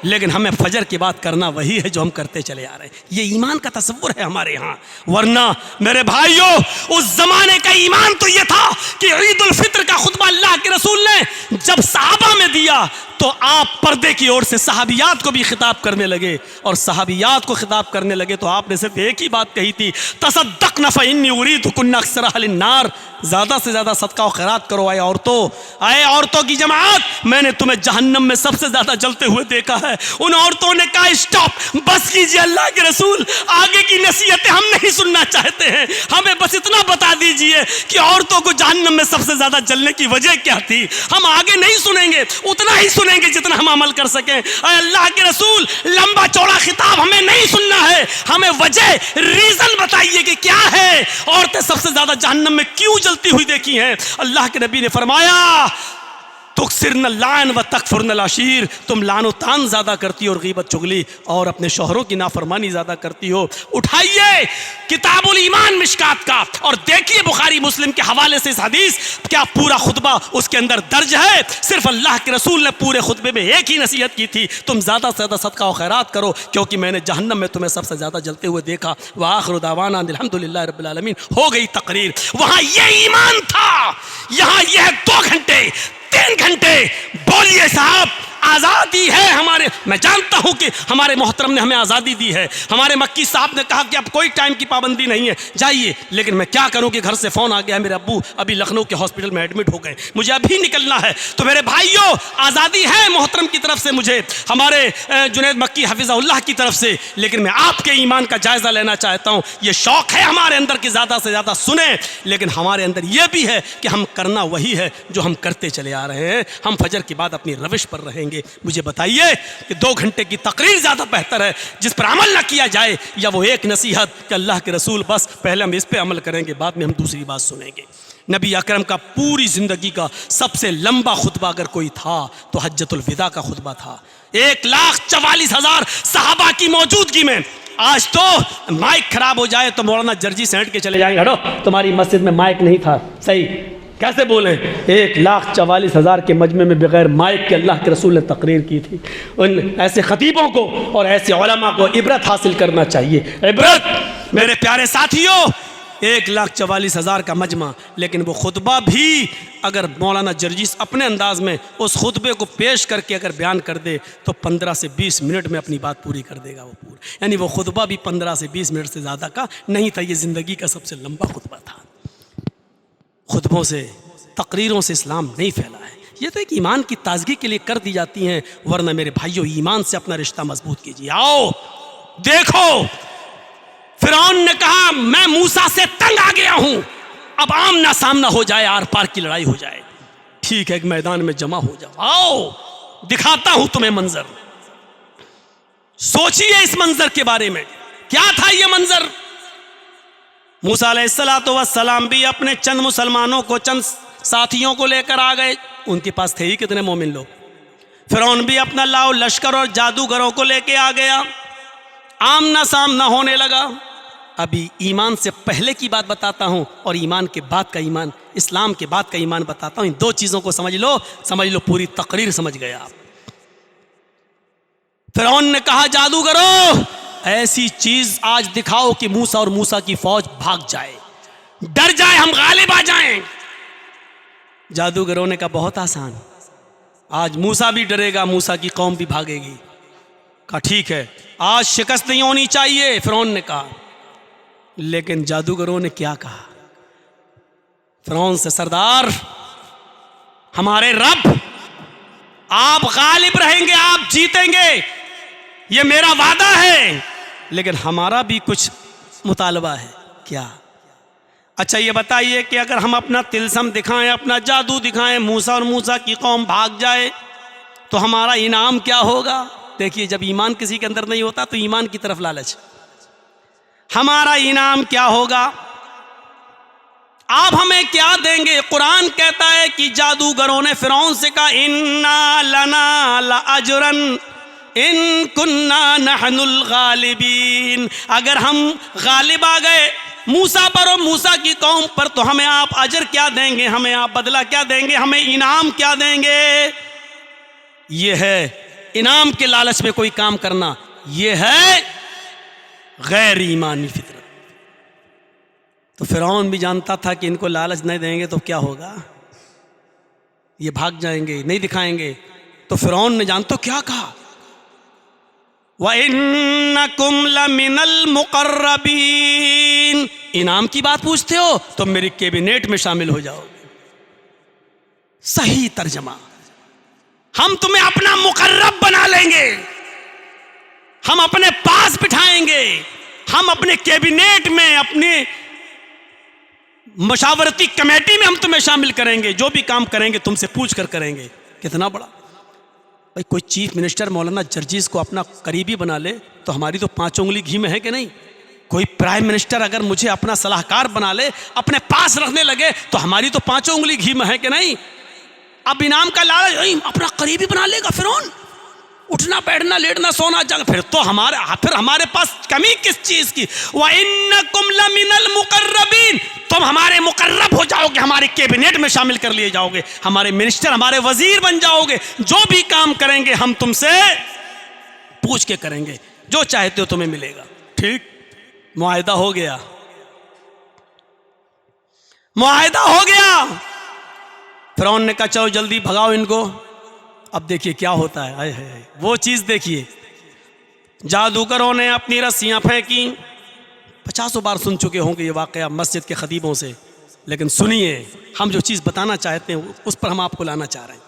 लेकिन हमें फजर की बात करना वही है जो हम करते चले आ रहे हैं। ये ईमान का तसव्वुर है हमारे यहाँ। वरना मेरे भाइयों उस जमाने का ईमान तो ये था कि ईद उल फित्र का खुतबा अल्लाह के रसूल ने जब सहाबा में दिया तो आप पर्दे की ओर से सहाबियात को भी खिताब करने लगे। और सहाबियात को खिताब करने लगे तो आपने सिर्फ एक ही बात कही थी, तसद्दक़ना फ़इन्नी उरीदुकुन्ना अक्सरा अहलिन नार, ज़्यादा से ज़्यादा सदका और खैरात करो आए औरतों, आए औरतों की जमात, मैंने तुम्हें जहन्नम में सबसे ज़्यादा जलते हुए देखा है। उन औरतों ने कहा स्टॉप, बस कीजिए अल्लाह के रसूल, आगे की नसीहतें हम नहीं सुनना चाहते हैं, हमें बस इतना बता दीजिए कि औरतों को जहन्नम में सबसे ज़्यादा जलने की वजह क्या थी। हम आगे नहीं सुनेंगे, उतना ही सुनेंगे जितना हम अमल कर सकें। अल्लाह के रसूल लंबा चौड़ा खिताब हमें नहीं सुनना है, हमें वजह रीजन बताइए कि क्या है, औरतें सबसे ज्यादा जहन्नम में क्यों जलती हुई देखी हैं। अल्लाह के नबी ने फरमाया तुक्सिरन लान व तकफुरन अशीर, तुम लानो तान ज़्यादा करती हो और गीबत चुगली और अपने शोहरों की नाफरमानी ज़्यादा करती हो। उठाइए किताबुल ईमान मिशकात का और देखिए बुखारी मुस्लिम के हवाले से इस हदीस, क्या पूरा खुतबा उसके अंदर दर्ज है। सिर्फ अल्लाह के रसूल ने पूरे खुतबे में एक ही नसीहत की थी, तुम ज़्यादा से ज़्यादा सदका और खैरात करो क्योंकि मैंने जहन्नम में तुम्हें सबसे ज़्यादा जलते हुए देखा। व आखिरु दावाना अल्हम्दुलिल्लाहि रब्बिल आलमीन, हो गई तकरीर। वहाँ ये ईमान था, यहाँ यह 2 घंटे 3 घंटे। बोलिए साहब, आज़ादी है हमारे, मैं जानता हूं कि हमारे मोहतरम ने हमें आज़ादी दी है, हमारे मक्की साहब ने कहा कि अब कोई टाइम की पाबंदी नहीं है, जाइए, लेकिन मैं क्या करूं कि घर से फ़ोन आ गया है, मेरे अब्बू अभी लखनऊ के हॉस्पिटल में एडमिट हो गए, मुझे अभी निकलना है। तो मेरे भाइयों, आज़ादी है मोहतरम की तरफ से, मुझे हमारे जुनैद मक्की हफिज़हुल्लाह की तरफ से, लेकिन मैं आपके ईमान का जायज़ा लेना चाहता हूँ। ये शौक़ है हमारे अंदर कि ज़्यादा से ज़्यादा सुने, लेकिन हमारे अंदर यह भी है कि हम करना वही है जो हम करते चले आ रहे हैं। हम फजर के बाद अपनी रविश पर रहेंगे। मुझे बताइए कि 2 घंटे की तकरीर ज़्यादा बेहतर है जिस पर अमल ना किया जाए, या वो एक नसीहत कि अल्लाह के रसूल बस पहले हम इस पे अमल करेंगे, बाद में हम दूसरी बात सुनेंगे। नबी अकरम का पूरी ज़िंदगी का सबसे लंबा खुतबा अगर कोई था तो हज्जतुल विदा का खुतबा था। 1,44,000 सहाबा की मौजूदगी में। आज तो माइक खराब हो जाए तो मौलाना जर्जी सेंट के चले जाएंगे, हटो तुम्हारी मस्जिद में माइक नहीं था, सही कैसे बोले। 1,44,000 के मजमे में बगैर माइक के अल्लाह के रसूल ने तकरीर की थी। उन ऐसे खतीबों को और ऐसे उलमा को इबरत हासिल करना चाहिए। इबरत मेरे प्यारे साथियों, 1,44,000 का मजमा, लेकिन वो खुतबा भी अगर मौलाना जर्जीस अपने अंदाज में उस खुतबे को पेश करके अगर बयान कर दे तो 15 से 20 मिनट में अपनी बात पूरी कर देगा वो पूरा। यानी वो खुतबा भी 15 से 20 मिनट से ज़्यादा का नहीं था, ये ज़िंदगी का सबसे लंबा खुतबा था। खुतबों से, तकरीरों से इस्लाम नहीं फैला है। ये तो एक ईमान की ताजगी के लिए कर दी जाती हैं, वरना मेरे भाइयों ईमान से अपना रिश्ता मजबूत कीजिए। आओ देखो, फिरौन ने कहा मैं मूसा से तंग आ गया हूं, अब आमना सामना हो जाए, आर पार की लड़ाई हो जाए। ठीक है, एक मैदान में जमा हो जाओ, आओ दिखाता हूं तुम्हें मंजर। सोचिए इस मंजर के बारे में, क्या था ये मंजर। मूसा अलैहिस्सलातु वस्सलाम भी अपने चंद मुसलमानों को, चंद साथियों को लेकर आ गए, उनके पास थे ही कितने मोमिन लोग। फिरौन भी अपना लाओ लश्कर और जादूगरों को लेके आ गया, आमना सामना होने लगा। अभी ईमान से पहले की बात बताता हूं और ईमान के बाद का ईमान, इस्लाम के बाद का ईमान बताता हूं। इन 2 चीज़ों को समझ लो, पूरी तकरीर समझ गए आप। फिरौन ने कहा जादूगरों ऐसी चीज आज दिखाओ कि मूसा और मूसा की फौज भाग जाए, डर जाए, हम गालिब आ जाएं। जादूगरों ने कहा बहुत आसान, आज मूसा भी डरेगा, मूसा की कौम भी भागेगी। कहा ठीक है, आज शिकस्त नहीं होनी चाहिए, फिरौन ने कहा। लेकिन जादूगरों ने क्या कहा फिरौन से, सरदार हमारे रब, आप गालिब रहेंगे, आप जीतेंगे, ये मेरा वादा है, लेकिन हमारा भी कुछ मुतालबा है। क्या? अच्छा ये बताइए कि अगर हम अपना तिलस्म दिखाएं, अपना जादू दिखाएं, मूसा और मूसा की कौम भाग जाए तो हमारा इनाम क्या होगा। देखिए, जब ईमान किसी के अंदर नहीं होता तो ईमान की तरफ लालच, हमारा इनाम क्या होगा, आप हमें क्या देंगे। कुरान कहता है कि जादूगरों ने फिरौन से कहा इन्ना लना लाअजरन इन कुन्ना नहनुल गालिबीन, अगर हम गालिब आ गए मूसा पर और मूसा की कौम पर तो हमें आप अजर क्या देंगे, हमें आप बदला क्या देंगे, हमें इनाम क्या देंगे। ये है इनाम के लालच में कोई काम करना, ये है गैर ईमानी फितरत। तो फिरौन भी जानता था कि इनको लालच नहीं देंगे तो क्या होगा, ये भाग जाएंगे, नहीं दिखाएंगे। तो फिरौन ने जानते क्या कहा, व इन्नकुम लमिनल मुकर्रबीन, इनाम की बात पूछते हो तो मेरी कैबिनेट में शामिल हो जाओगे। सही तर्जमा, हम तुम्हें अपना मुकर्रब बना लेंगे, हम अपने पास बिठाएंगे, हम अपने कैबिनेट में, अपने मशावरती कमेटी में हम तुम्हें शामिल करेंगे, जो भी काम करेंगे तुमसे पूछ कर करेंगे। कितना बड़ा भाई, कोई चीफ मिनिस्टर मौलाना जर्जीस को अपना करीबी बना ले तो हमारी तो 5 उंगली घी में है कि नहीं। कोई प्राइम मिनिस्टर अगर मुझे अपना सलाहकार बना ले, अपने पास रखने लगे तो हमारी तो 5 उंगली घी में है कि नहीं। अब इनाम का लालच, अपना करीबी बना लेगा फिरौन, उठना बैठना लेटना सोना जंग, फिर तो हमारे पास कमी किस चीज की। व इन्नकुम लमिनल मुकर्रबीन, तुम हमारे मुकर्रब हो जाओगे, हमारे कैबिनेट में शामिल कर लिए जाओगे, हमारे मिनिस्टर हमारे वजीर बन जाओगे, जो भी काम करेंगे हम तुमसे पूछ के करेंगे, जो चाहते हो तुम्हें मिलेगा। ठीक, मुआहिदा हो गया, मुआहिदा हो गया। फिरौन ने कहा चलो जल्दी भगाओ इनको। अब देखिए क्या होता है, आए है वो चीज देखिए। जादूगरों ने अपनी रस्सियां फेंकी, 50 बार सुन चुके होंगे ये वाकया मस्जिद के खतीबों से, लेकिन सुनिए हम जो चीज बताना चाहते हैं उस पर हम आपको लाना चाह रहे हैं।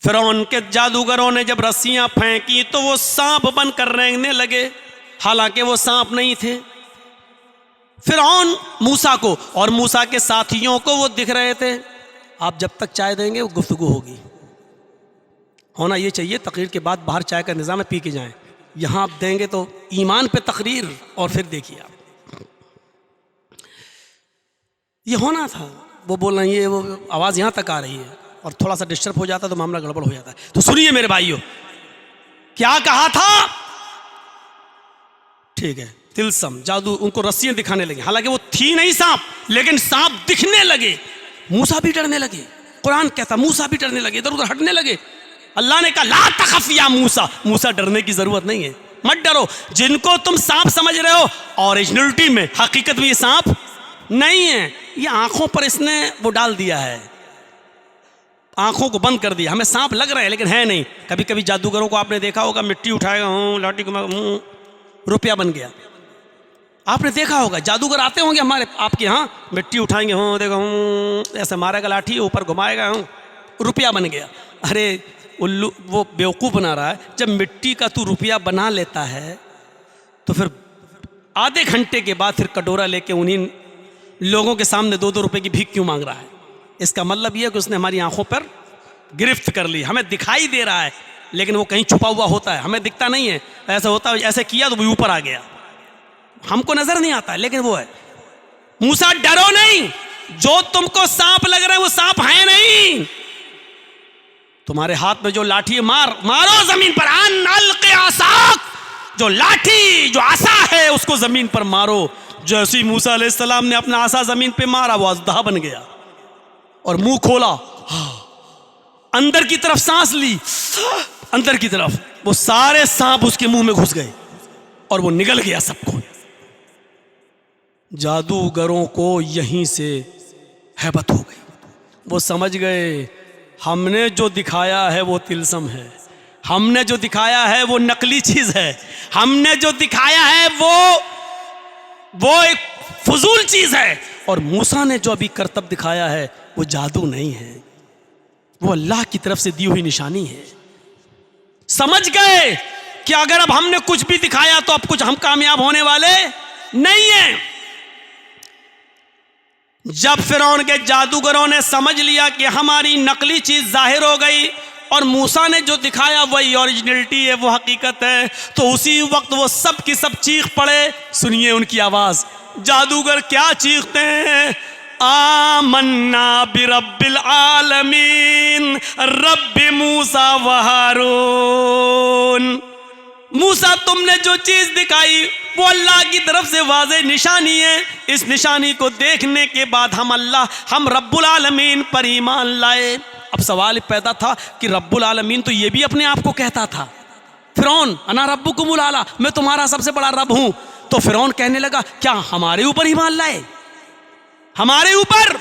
फिरौन के जादूगरों ने जब रस्सियां फेंकी तो वो सांप बनकर रेंगने लगे, हालांकि वो सांप नहीं थे। फिरौन मूसा को और मूसा के साथियों को वो दिख रहे थे। आप जब तक चाय देंगे वो गुफ्तगू होगी, होना ये चाहिए तकरीर के बाद बाहर चाय का निज़ाम है, पी के जाएं। यहाँ आप देंगे तो ईमान पे तकरीर, और फिर देखिए आप ये होना था। वो बोल रही है, वो आवाज़ यहाँ तक आ रही है और थोड़ा सा डिस्टर्ब हो जाता है तो मामला गड़बड़ हो जाता है। तो सुनिए मेरे भाइयों, क्या कहा था? ठीक है, तिलसम जादू, उनको रस्सियां दिखाने लगे, हालांकि वो थी नहीं सांप, लेकिन सांप दिखने लगे। मूसा भी डरने लगे, कुरान कहता मूसा भी डरने लगे, इधर उधर हटने लगे। अल्लाह ने कहा ला तखफ या मूसा, मूसा डरने की जरूरत नहीं है, मत डरो। जिनको तुम सांप समझ रहे हो ओरिजिनलिटी में हकीकत में ये सांप नहीं है, ये आंखों पर इसने वो डाल दिया है, आंखों को बंद कर दिया, हमें सांप लग रहा है लेकिन है नहीं। कभी कभी जादूगरों को आपने देखा होगा, मिट्टी उठाएगा लाठी को रुपया बन गया, आपने देखा होगा। जादूगर आते होंगे हमारे आपके यहाँ, मिट्टी उठाएंगे, देखो ऐसे मारेगा लाठी, ऊपर घुमाएगा, रुपया बन गया। अरे उल्लू, वो बेवकूफ़ बना रहा है। जब मिट्टी का तू रुपया बना लेता है तो फिर आधे घंटे के बाद फिर कटोरा लेके उन्हीं लोगों के सामने 2-2 रुपए की भीख क्यों मांग रहा है? इसका मतलब यह है कि उसने हमारी आंखों पर गिरफ्त कर ली। हमें दिखाई दे रहा है लेकिन वो कहीं छुपा हुआ होता है, हमें दिखता नहीं है। ऐसा होता है, ऐसे किया तो वो ऊपर आ गया, हमको नजर नहीं आता, लेकिन वो है। मूसा डरो नहीं, जो तुमको सांप लग रहा है वो सांप है नहीं। तुम्हारे हाथ में जो लाठी है, मारो जमीन पर, अलक़ि आसाक, जो लाठी जो आसा है उसको जमीन पर मारो। जैसे ही मूसा अलैहिस्सलाम ने अपना आसा जमीन पे मारा, वो अज़दहा बन गया और मुंह खोला, अंदर की तरफ सांस ली, अंदर की तरफ वो सारे सांप उसके मुंह में घुस गए और वो निगल गया सबको। जादूगरों को यहीं से हैबत हो गई, वो समझ गए हमने जो दिखाया है वो तिलसम है, हमने जो दिखाया है वो नकली चीज है, हमने जो दिखाया है वो एक फजूल चीज है, और मूसा ने जो अभी करतब दिखाया है वो जादू नहीं है, वो अल्लाह की तरफ से दी हुई निशानी है। समझ गए कि अगर अब हमने कुछ भी दिखाया तो अब कुछ हम कामयाब होने वाले नहीं है। जब फिरौन के जादूगरों ने समझ लिया कि हमारी नकली चीज जाहिर हो गई और मूसा ने जो दिखाया वही ओरिजिनलिटी है, वो हकीकत है, तो उसी वक्त वो सब की सब चीख पड़े। सुनिए उनकी आवाज, जादूगर क्या चीखते हैं? आमन्ना बिरब्बिल आलमीन रब्बि मूसा व हारून। मूसा तुमने जो चीज दिखाई वो अल्लाह की तरफ से वाज़े निशानी है। इस निशानी को देखने के बाद हम रब्बुल आलमीन पर ईमान लाए। अब सवाल पैदा था कि रब्बुल आलमीन तो ये भी अपने आप को कहता था, फिरौन अना रब्बुकुमुल आला, मैं तुम्हारा सबसे बड़ा रब हूं। तो फिरौन कहने लगा क्या हमारे ऊपर ईमान लाए, हमारे ऊपर?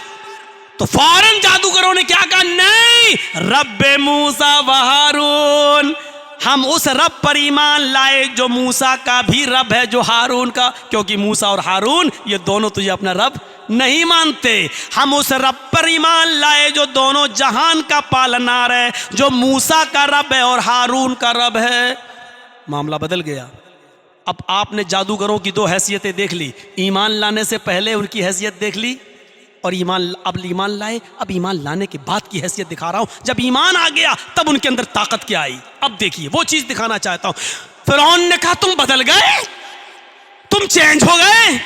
तो फौरन जादूगरों ने क्या कहा, नहीं, रब्बे मूसा व हारून, हम उस रब पर ईमान लाए जो मूसा का भी रब है, जो हारून का, क्योंकि मूसा और हारून ये दोनों तुझे अपना रब नहीं मानते। हम उस रब पर ईमान लाए जो दोनों जहान का पालनहार है, जो मूसा का रब है और हारून का रब है। मामला बदल गया। अब आपने जादूगरों की 2 हैसियतें देख ली, ईमान लाने से पहले उनकी हैसियत देख ली और अब ईमान लाए, अब ईमान लाने के बाद की हैसियत दिखा रहा हूं। जब ईमान आ गया तब उनके अंदर ताकत क्या आई, अब देखिए वो चीज दिखाना चाहता हूं। फिरौन ने कहा तुम बदल गए, तुम चेंज हो गए,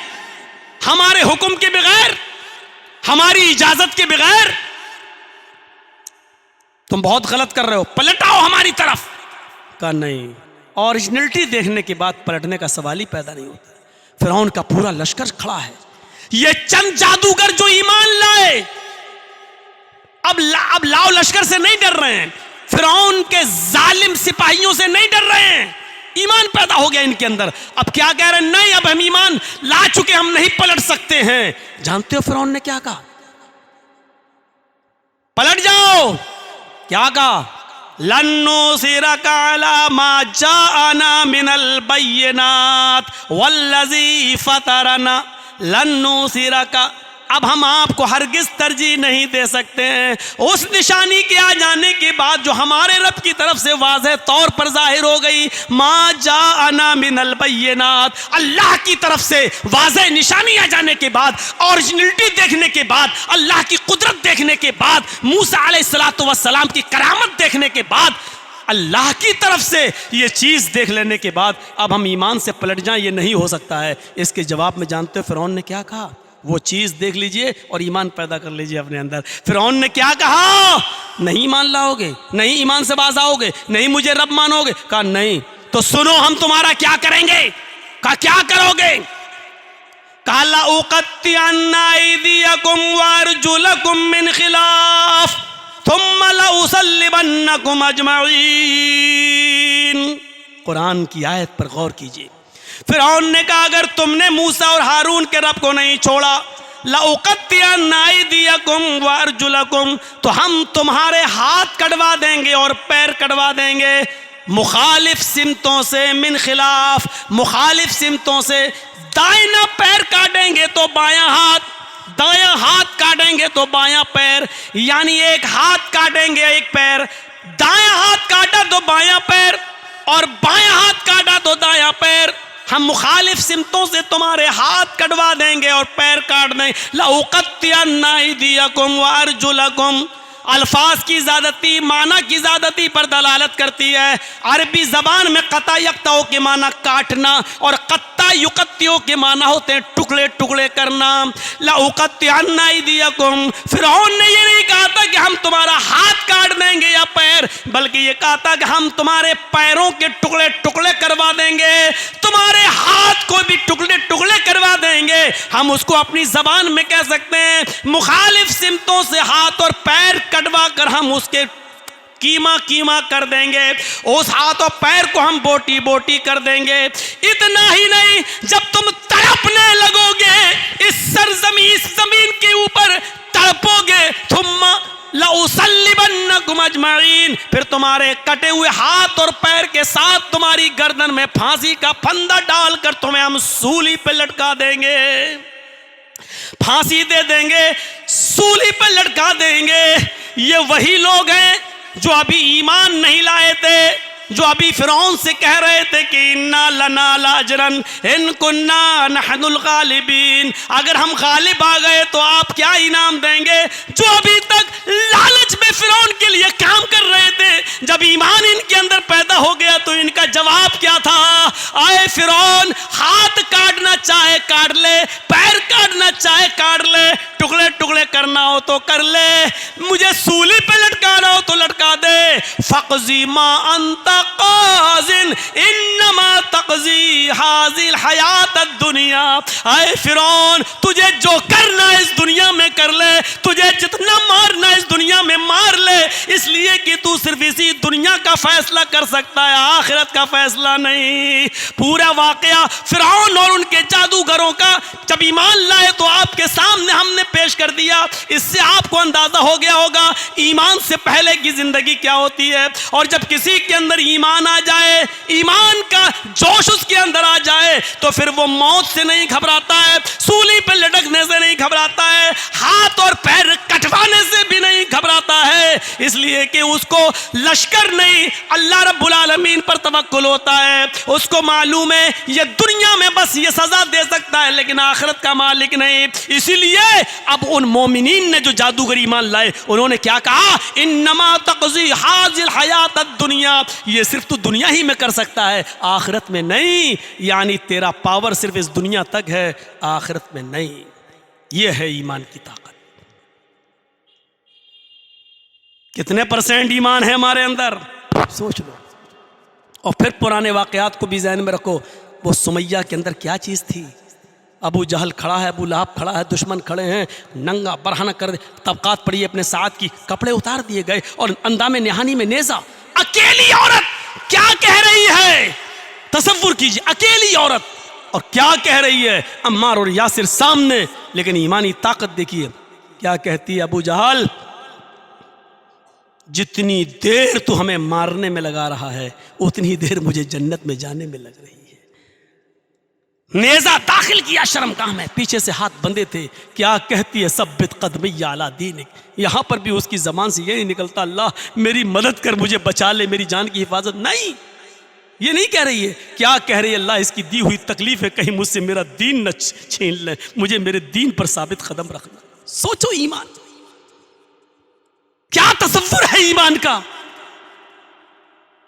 हमारे हुक्म के बगैर, हमारी इजाजत के बगैर तुम बहुत गलत कर रहे हो, पलट आओ हमारी तरफ। कहा नहीं, ओरिजिनलिटी देखने के बाद पलटने का सवाल ही पैदा नहीं होता। फिरौन का पूरा लश्कर खड़ा है, ये चंद जादूगर जो ईमान लाए अब लाओ लश्कर से नहीं डर रहे हैं, फिरौन के जालिम सिपाहियों से नहीं डर रहे हैं, ईमान पैदा हो गया इनके अंदर। अब क्या कह रहे हैं, नहीं अब हम ईमान ला चुके, हम नहीं पलट सकते हैं। जानते हो फिरौन ने क्या कहा? पलट जाओ। क्या कहा? लन्नो सिरका अला मा जाअना मिनल बय्यिनात वल्लज़ी फतरना लन्नो सिरका। अब हम आपको हरगिज तरजीह नहीं दे सकते हैं उस निशानी के आ जाने के बाद जो हमारे रब की तरफ से वाज़ेह तौर पर जाहिर हो गई। मा जाअना मिनल बय्यिनात, अल्लाह की तरफ से वाज़ेह निशानी आ जाने के बाद, ओरिजिनलिटी देखने के बाद, अल्लाह की कुदरत देखने के बाद, मूसा अलैहिस्सलातु वस्सलाम की करामत देखने के बाद, अल्लाह की तरफ से ये चीज़ देख लेने के बाद अब हम ईमान से पलट जाएं, ये नहीं हो सकता है। इसके जवाब में जानते हो फिरौन ने क्या कहा? वो चीज़ देख लीजिए और ईमान पैदा कर लीजिए अपने अंदर। फिरौन ने क्या कहा? नहीं ईमान लाओगे, नहीं ईमान से बाज आओगे, नहीं मुझे रब मानोगे? कहा नहीं, तो सुनो हम तुम्हारा क्या करेंगे। कहा क्या करोगे? कहा लउक़त्तिअन्ना अयदियकुम वअरजुलकुम मिन खिलाफ थुम्मा लउसल्लिबन्नकुम अजमईन। कुरान की आयत पर गौर कीजिए। फिरौन ने कहा अगर तुमने मूसा और हारून के रब को नहीं छोड़ा, लउक़त्तिअन्ना अयदियकुम वअरजुलकुम, तो हम तुम्हारे हाथ कटवा देंगे और पैर कटवा देंगे। मुखालिफ सिमतों से, मिन खिलाफ, मुखालिफ सिमतों से। दाहिना पैर काटेंगे तो बायां हाथ, दायां हाथ काटेंगे तो बायां पैर, यानी एक हाथ काटेंगे एक पैर, दायां हाथ काटा तो बायां पैर और बायां हाथ काटा तो दायां पैर। हम मुखालिफ सिमतों से तुम्हारे हाथ कटवा देंगे और पैर काट देंगे। लउक़त्तिअन्ना अयदियकुम वअरजुलकुम, अल्फाज की ज़्यादती माना की ज़्यादती पर दलालत करती है। अरबी ज़बान में क़ता यक़तउ के माना काटना और क़त्ता युक़त्तिउ के माना होते हैं टुकड़े टुकड़े करना। लउक़त्तिअन्ना अयदियकुम, फिरौन ने ये नहीं कहा था कि हम तुम्हारा हाथ काट देंगे या पैर, बल्कि ये कहा था कि हम तुम्हारे पैरों के टुकड़े टुकड़े करवा देंगे, तुम्हारे हाथ को भी टुकड़े टुकड़े करवा देंगे। हम उसको अपनी ज़बान में कह सकते हैं मुखालिफ सिमतों से हाथ और पैर कटवा कर हम उसके कीमा कीमा कर देंगे, उस हाथ और पैर को हम बोटी बोटी कर देंगे। इतना ही नहीं, जब तुम तड़पने लगोगे इस जमीन के ऊपर तड़पोगे, थुम्मा लउसल्लिबन्नकुम अजमईन, फिर तुम्हारे कटे हुए हाथ और पैर के साथ तुम्हारी गर्दन में फांसी का फंदा डालकर तुम्हें हम सूली पे लटका देंगे, फांसी दे देंगे, सूली पे लटका देंगे। ये वही लोग हैं जो अभी ईमान नहीं लाए थे, जो अभी फिरौन से कह रहे थे कि इन्ना लना लाजरन इन कुन्ना नहनुल गालिबीन, अगर हम गालिब आ गए तो आप क्या इनाम देंगे। जो अभी तक लालच में फिरौन के लिए काम कर रहे थे, जब ईमान इनके अंदर पैदा हो गया तो इनका जवाब क्या था? आए फिरौन, हाथ काटना चाहे काट ले, पैर काटना चाहे काट ले, टुकड़े टुकड़े करना हो तो कर ले, मुझे सूली पे लटकाना हो तो लटका दे। फ़क़ज़ी मा अंता क़ाज़िन इन्नमा तक़ज़ी हाज़िल हयात दुनिया। आए फिरौन, तुझे जो करना है इस दुनिया में कर ले, तुझे जितना मारना है इस दुनिया में मार ले, इसलिए कि तू सिर्फ इसी दुनिया का फैसला कर सकता है, आखिरत का फैसला नहीं। पूरा वाकया फिरौन और उनके जादूगरों का जब ईमान लाए तो आपके सामने हमने पेश कर दिया। इससे आपको अंदाजा हो गया होगा ईमान से पहले की जिंदगी क्या होती है। और जब किसी के अंदर ईमान आ जाए, ईमान का जोश उसके अंदर आ जाए, तो फिर वो मौत से नहीं घबराता है, सूली पे लटकने से नहीं घबराता है, हाथ और पैर कटवाने से भी नहीं घबराता है, इसलिए कि उसको लश्कर नहीं अल्लाह रब्बुल आलमीन पर तवक्कुल होता है। उसको मालूम है ये दुनिया में बस ये सजा दे सकता है लेकिन आखिरत का मालिक नहीं। इसीलिए अब उन मोमिनीन ने जो जादूगर ईमान लाए उन्होंने क्या कहा? इन्नमा तक़ज़ी हाज़िल हयात दुनिया, ये सिर्फ तू दुनिया ही में कर सकता है, आखिरत में नहीं। यानी तेरा पावर सिर्फ इस दुनिया तक है, आखिरत में नहीं। ये है ईमान की ताकत। कितने % ईमान है हमारे अंदर, सोच लो। और फिर पुराने वाक़यात को भी ज़हन में रखो। वो सुमैया के अंदर क्या चीज़ थी? अबू जहल खड़ा है, अबू लहब खड़ा है, दुश्मन खड़े हैं, नंगा बरहना कर दे, तबकात पड़ी अपने साथ की, कपड़े उतार दिए गए और अंदामे निहानी में नेज़ा। अकेली औरत क्या कह रही है, तसव्वुर कीजिए, अकेली औरत और क्या कह रही है, अम्मार और यासिर सामने, लेकिन ईमानी ताकत देखिए क्या कहती है। अबू जहल, जितनी देर तू हमें मारने में लगा रहा है उतनी देर मुझे जन्नत में जाने में लग रही है। नेज़ा दाखिल किया शर्मगाह में, पीछे से हाथ बंधे थे। क्या कहती है, सब्बित क़दमैया अला दीनिक। यहां पर भी उसकी जबान से ये नहीं निकलता अल्लाह मेरी मदद कर, मुझे बचा ले, मेरी जान की हिफाजत। नहीं, ये नहीं कह रही है। क्या कह रही है, अल्लाह इसकी दी हुई तकलीफ है, कहीं मुझसे मेरा दीन न छीन ले, मुझे मेरे दीन पर साबित कदम रखना। सोचो ईमान, क्या तसव्वुर है ईमान का।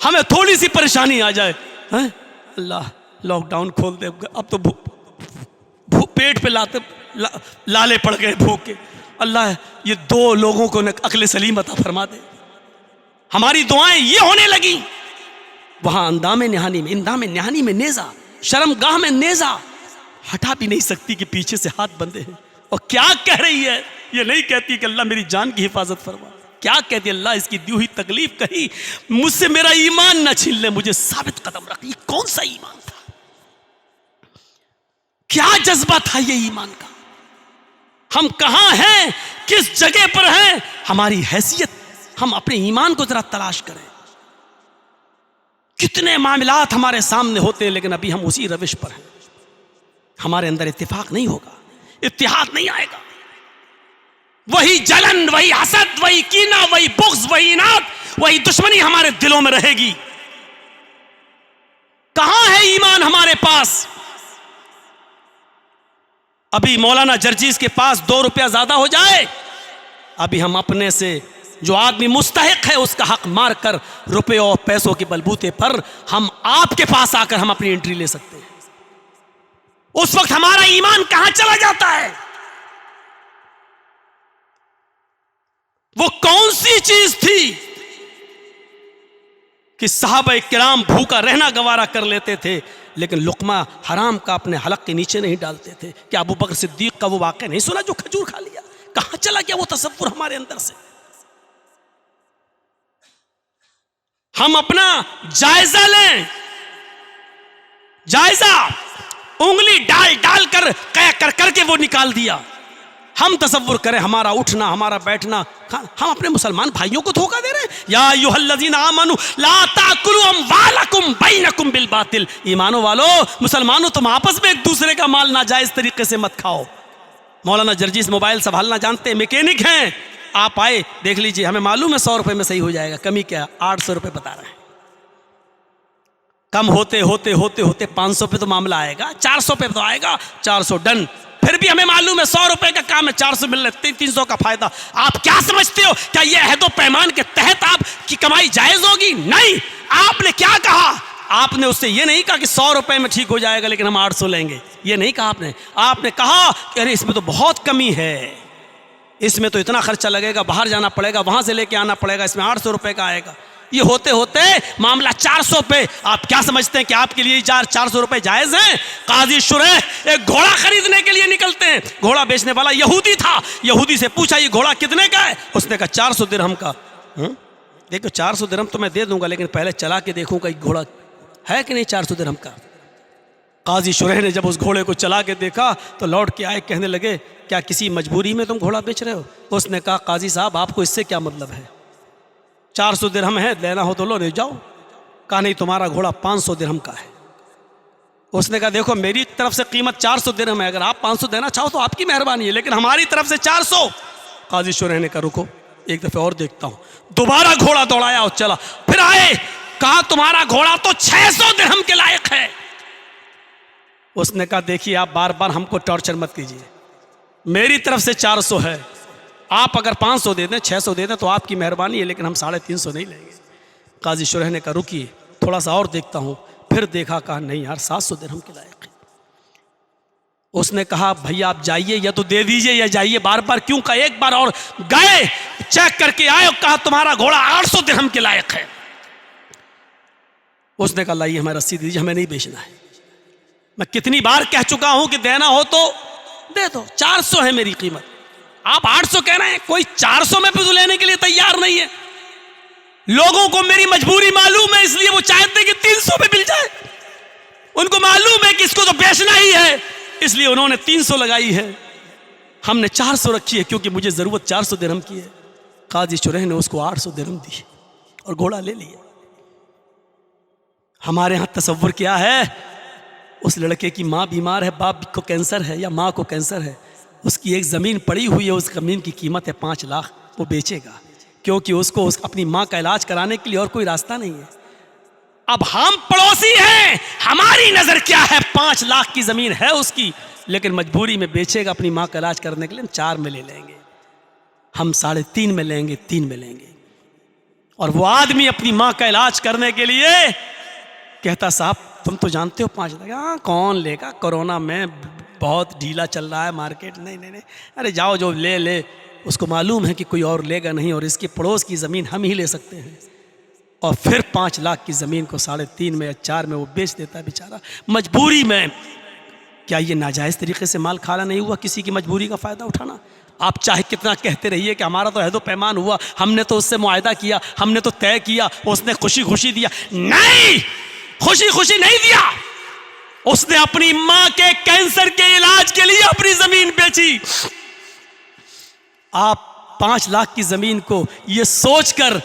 हमें थोड़ी सी परेशानी आ जाए, अल्लाह लॉकडाउन खोल दे, अब तो पेट पे लाले पड़ गए भूख के, अल्लाह ये 2 लोगों को अक्ल सलीम अता फरमा दे। हमारी दुआएं ये होने लगी। वहां इंदामे निहानी में नेज़ा, शर्मगाह में नेज़ा, हटा भी नहीं सकती कि पीछे से हाथ बंधे हैं। और क्या कह रही है, ये नहीं कहती कि अल्लाह मेरी जान की हिफाजत फरमा। क्या कहती है, अल्लाह इसकी दी हुई तकलीफ कहीं मुझसे मेरा ईमान ना छीन ले, मुझे साबित कदम रख। ये कौन सा ईमान था, क्या जज्बा था ये ईमान का। हम कहां हैं, किस जगह पर हैं, हमारी हैसियत, हम अपने ईमान को जरा तलाश करें। कितने मामलात हमारे सामने होते हैं, लेकिन अभी हम उसी रविश पर हैं। हमारे अंदर इत्तेफाक नहीं होगा, इत्तेहाद नहीं आएगा। वही जलन, वही हसद, वही कीना, वही बुग़्ज़, वही इनाद, वही दुश्मनी हमारे दिलों में रहेगी। कहां है ईमान हमारे पास। अभी मौलाना जर्जीस के पास 2 रुपया ज्यादा हो जाए, अभी हम अपने से जो आदमी मुस्तहिक है उसका हक मार कर रुपये और पैसों के बलबूते पर हम आपके पास आकर हम अपनी एंट्री ले सकते हैं। उस वक्त हमारा ईमान कहां चला जाता है। वो कौन सी चीज थी कि सहाबा किराम भूखा रहना गवारा कर लेते थे, लेकिन लुकमा हराम का अपने हलक के नीचे नहीं डालते थे। क्या अबू बकर सिद्दीक का वो वाक़या नहीं सुना जो खजूर खा लिया? कहां चला गया वो तसव्वुर हमारे अंदर से। हम अपना जायजा लें, जायजा उंगली डाल डाल कर कर करके वो निकाल दिया। हम तसव्वुर करें हमारा उठना, हमारा बैठना, हम अपने मुसलमान भाइयों को धोखा दे रहे हैं। या अय्युहल्लज़ीना आमनू ला ताकुलू अम्वालकुम बैनकुम बिल बातिल। ईमानो वालो, मुसलमानों तुम आपस में एक दूसरे का माल नाजायज तरीके से मत खाओ। मौलाना जर्जीस मोबाइल संभालना जानते हैं, मैकेनिक हैं। आप आए देख लीजिए, हमें मालूम है 100 रुपए में सही हो जाएगा, कमी क्या, 800 रुपए बता रहे हैं। कम होते होते होते होते 500 पे तो मामला आएगा, 400 पे तो आएगा, 400 डन। फिर भी हमें मालूम है 100 रुपए का काम है, 400 मिल रहे, 300 का फायदा। आप क्या समझते हो, क्या यह अहदो पैमान के तहत आपकी कमाई जायज होगी? नहीं। आपने क्या कहा, आपने उससे ये नहीं कहा कि 100 रुपए में ठीक हो जाएगा लेकिन हम 800 लेंगे, ये नहीं कहा आपने। आपने कहा कि अरे इसमें तो बहुत कमी है, इसमें तो इतना खर्चा लगेगा, बाहर जाना पड़ेगा, वहां से लेके आना पड़ेगा, इसमें 800 रुपए का आएगा। ये होते होते मामला 400 पे। आप क्या समझते हैं कि आपके लिए 400 रुपए जायज हैं? काजी शुरैह एक घोड़ा खरीदने के लिए निकलते हैं, घोड़ा बेचने वाला यहूदी था। यहूदी से पूछा ये घोड़ा कितने का है? उसने कहा 400 दिरहम का। देखो 400 दिरहम तो मैं दे दूंगा, लेकिन पहले चला के देखूंगा एक घोड़ा है कि नहीं 400 दिरहम का। काजी शुरैह ने जब उस घोड़े को चला के देखा तो लौट के आए, कहने लगे क्या किसी मजबूरी में तुम घोड़ा बेच रहे हो? उसने कहा काजी साहब आपको इससे क्या मतलब है, 400 दिरहम है, लेना हो तो लो, नहीं जाओ। कहा नहीं तुम्हारा घोड़ा 500 दिरहम का है। उसने कहा देखो मेरी तरफ से कीमत 400 दिरहम है, अगर आप 500 देना चाहो तो आपकी मेहरबानी है, लेकिन हमारी तरफ से 400। काजी शुरैह ने कहा रुको एक दफे और देखता हूं। दोबारा घोड़ा दौड़ाया और चला, फिर आए, कहा तुम्हारा घोड़ा तो 600 दिरहम के लायक है। उसने कहा देखिए आप बार बार हमको टॉर्चर मत कीजिए, मेरी तरफ से 400 है, आप अगर 500 दे दें, 600 दे दें तो आपकी मेहरबानी है, लेकिन हम 350 नहीं लेंगे। काजी शुरैह ने कहा रुकिए थोड़ा सा और देखता हूँ। फिर देखा, कहा नहीं यार 700 दिरहम के लायक है। उसने कहा भैया आप जाइए, या तो दे दीजिए या जाइए। बार बार क्यों कहा, एक बार और गए, चेक करके आए और कहा तुम्हारा घोड़ा 800 दिरहम के लायक है। उसने कहा लाइए हमें रसीद दीजिए, हमें नहीं बेचना है। मैं कितनी बार कह चुका हूं कि देना हो तो दे दो, 400 है मेरी कीमत, आप 800 कह रहे हैं। कोई 400 में भी लेने के लिए तैयार नहीं है। लोगों को मेरी मजबूरी मालूम है, इसलिए वो चाहते कि 300 में मिल जाए। उनको मालूम है कि इसको तो बेचना ही है, इसलिए उन्होंने 300 लगाई है। हमने 400 रखी है क्योंकि मुझे जरूरत 400 दिरहम की है। काजी शुरैह ने उसको 800 दिरहम दी और घोड़ा ले लिया। हमारे यहां तसव्वुर क्या है, उस लड़के की माँ बीमार है, बाप को कैंसर है या माँ को कैंसर है, उसकी एक ज़मीन पड़ी हुई है, उस ज़मीन की कीमत है 5 लाख। वो बेचेगा क्योंकि उसको अपनी माँ का इलाज कराने के लिए और कोई रास्ता नहीं है। अब हम पड़ोसी हैं, हमारी नज़र क्या है, 5 लाख की ज़मीन है उसकी, लेकिन मजबूरी में बेचेगा अपनी माँ का इलाज करने के लिए। हम 4 में ले लेंगे, हम 3.5 में लेंगे, 3 में लेंगे। और वो आदमी अपनी माँ का इलाज करने के लिए कहता साहब तुम तो जानते हो 5 लाख, हाँ कौन लेगा, कोरोना में बहुत ढीला चल रहा है मार्केट, नहीं नहीं नहीं, अरे जाओ जो ले ले। उसको मालूम है कि कोई और लेगा नहीं और इसके पड़ोस की ज़मीन हम ही ले सकते हैं। और फिर 5 लाख की ज़मीन को 3.5 में या 4 में वो बेच देता है बेचारा, मजबूरी में। क्या ये नाजायज़ तरीके से माल खाना नहीं हुआ, किसी की मजबूरी का फ़ायदा उठाना? आप चाहे कितना कहते रहिए कि हमारा तो अहद पैमान हुआ, हमने तो उससे मुआहदा किया, हमने तो तय किया, उसने खुशी खुशी दिया। नहीं, खुशी खुशी नहीं दिया, उसने अपनी मां के कैंसर के इलाज के लिए अपनी जमीन बेची। आप 5 लाख की जमीन को ये सोचकर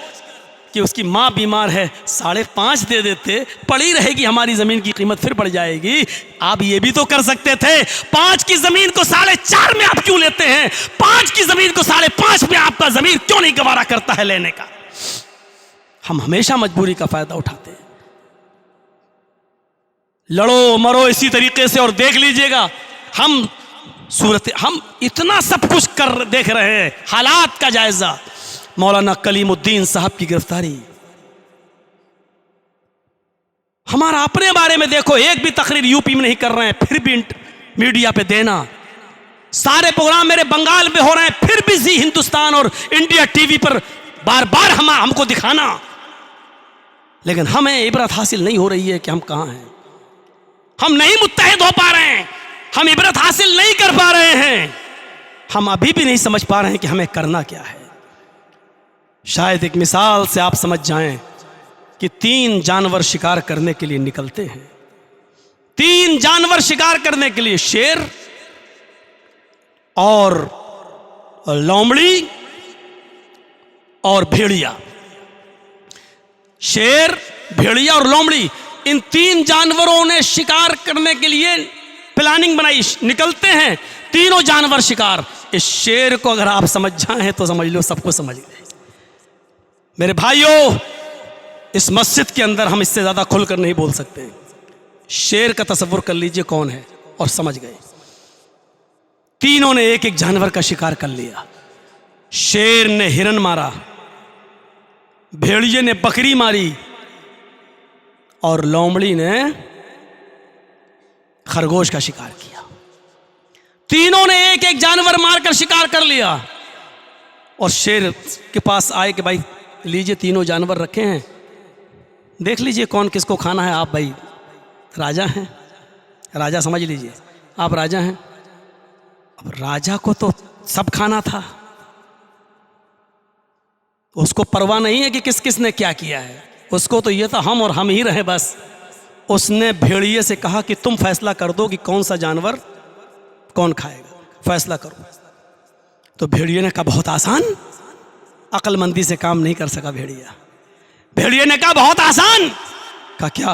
कि उसकी मां बीमार है 5.5 दे देते, पड़ी रहेगी हमारी जमीन की कीमत फिर बढ़ जाएगी। आप ये भी तो कर सकते थे, 5 की जमीन को 4.5 में आप क्यों लेते हैं? 5 की जमीन को 5.5 में आपका जमीन क्यों नहीं गवारा करता है लेने का? हम हमेशा मजबूरी का फायदा उठाते हैं। लड़ो मरो इसी तरीके से और देख लीजिएगा हम इतना सब कुछ कर देख रहे हैं। हालात का जायजा, मौलाना कलीमुद्दीन साहब की गिरफ्तारी, हमारा अपने बारे में देखो, एक भी तकरीर यूपी में नहीं कर रहे हैं, फिर भी मीडिया पे देना। सारे प्रोग्राम मेरे बंगाल में हो रहे हैं, फिर भी जी हिंदुस्तान और इंडिया टीवी पर बार बार हमको दिखाना। लेकिन हमें इबरत हासिल नहीं हो रही है कि हम कहां हैं। हम नहीं मुत्तहिद हो पा रहे हैं, हम इबरत हासिल नहीं कर पा रहे हैं, हम अभी भी नहीं समझ पा रहे हैं कि हमें करना क्या है। शायद एक मिसाल से आप समझ जाएं कि 3 जानवर शिकार करने के लिए निकलते हैं। 3 जानवर शिकार करने के लिए, शेर और लोमड़ी और भेड़िया। शेर, भेड़िया और लोमड़ी, इन 3 जानवरों ने शिकार करने के लिए प्लानिंग बनाई, निकलते हैं तीनों जानवर शिकार। इस शेर को अगर आप समझ जाएं तो समझ लो सबको समझ गए। मेरे भाइयों, इस मस्जिद के अंदर हम इससे ज्यादा खुलकर नहीं बोल सकते। शेर का तसव्वुर कर लीजिए कौन है और समझ गए। तीनों ने एक एक जानवर का शिकार कर लिया। शेर ने हिरन मारा, भेड़िए ने बकरी मारी और लोमड़ी ने खरगोश का शिकार किया। तीनों ने एक एक जानवर मारकर शिकार कर लिया और शेर के पास आए कि भाई लीजिए, तीनों जानवर रखे हैं, देख लीजिए कौन किसको खाना है। आप भाई राजा हैं, राजा समझ लीजिए, आप राजा हैं। अब राजा को तो सब खाना था, उसको परवाह नहीं है कि किस किस ने क्या किया है, उसको तो ये था हम और हम ही रहे बस। उसने भेड़िए से कहा कि तुम फैसला कर दो कि कौन सा जानवर कौन खाएगा, फैसला करो। तो भेड़िए ने कहा बहुत आसान। अक्लमंदी से काम नहीं कर सका भेड़िया। भेड़िए ने कहा बहुत आसान। कहा क्या?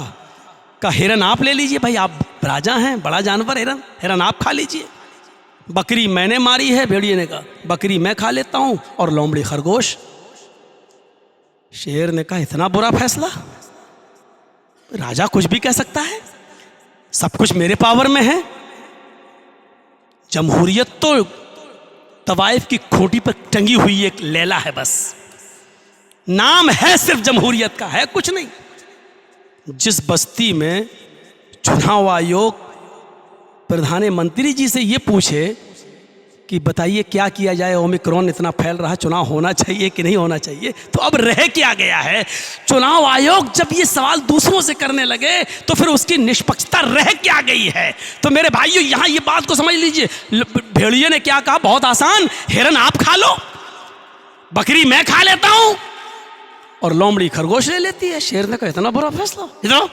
कहा हिरन आप ले लीजिए, भाई आप राजा हैं, बड़ा जानवर हिरन, हिरन आप खा लीजिए। बकरी मैंने मारी है, भेड़िए ने कहा बकरी मैं खा लेता हूं, और लोमड़ी खरगोश। शेर ने कहा इतना बुरा फैसला, राजा कुछ भी कह सकता है, सब कुछ मेरे पावर में है। जमहूरियत तो तवाइफ की खूंटी पर टंगी हुई एक लैला है, बस नाम है सिर्फ जमहूरियत का, है कुछ नहीं। जिस बस्ती में चुनाव आयोग प्रधानमंत्री जी से ये पूछे कि बताइए क्या किया जाए, ओमिक्रॉन इतना फैल रहा, चुनाव होना चाहिए कि नहीं होना चाहिए, तो अब रह क्या गया है। चुनाव आयोग जब ये सवाल दूसरों से करने लगे तो फिर उसकी निष्पक्षता रह क्या गई है। तो मेरे भाइयों यहाँ ये बात को समझ लीजिए, भेड़िए ने क्या कहा, बहुत आसान, हिरन आप खा लो, बकरी मैं खा लेता हूं और लोमड़ी खरगोश ले लेती है। शेर ने कहा इतना बुरा फैसला, इतना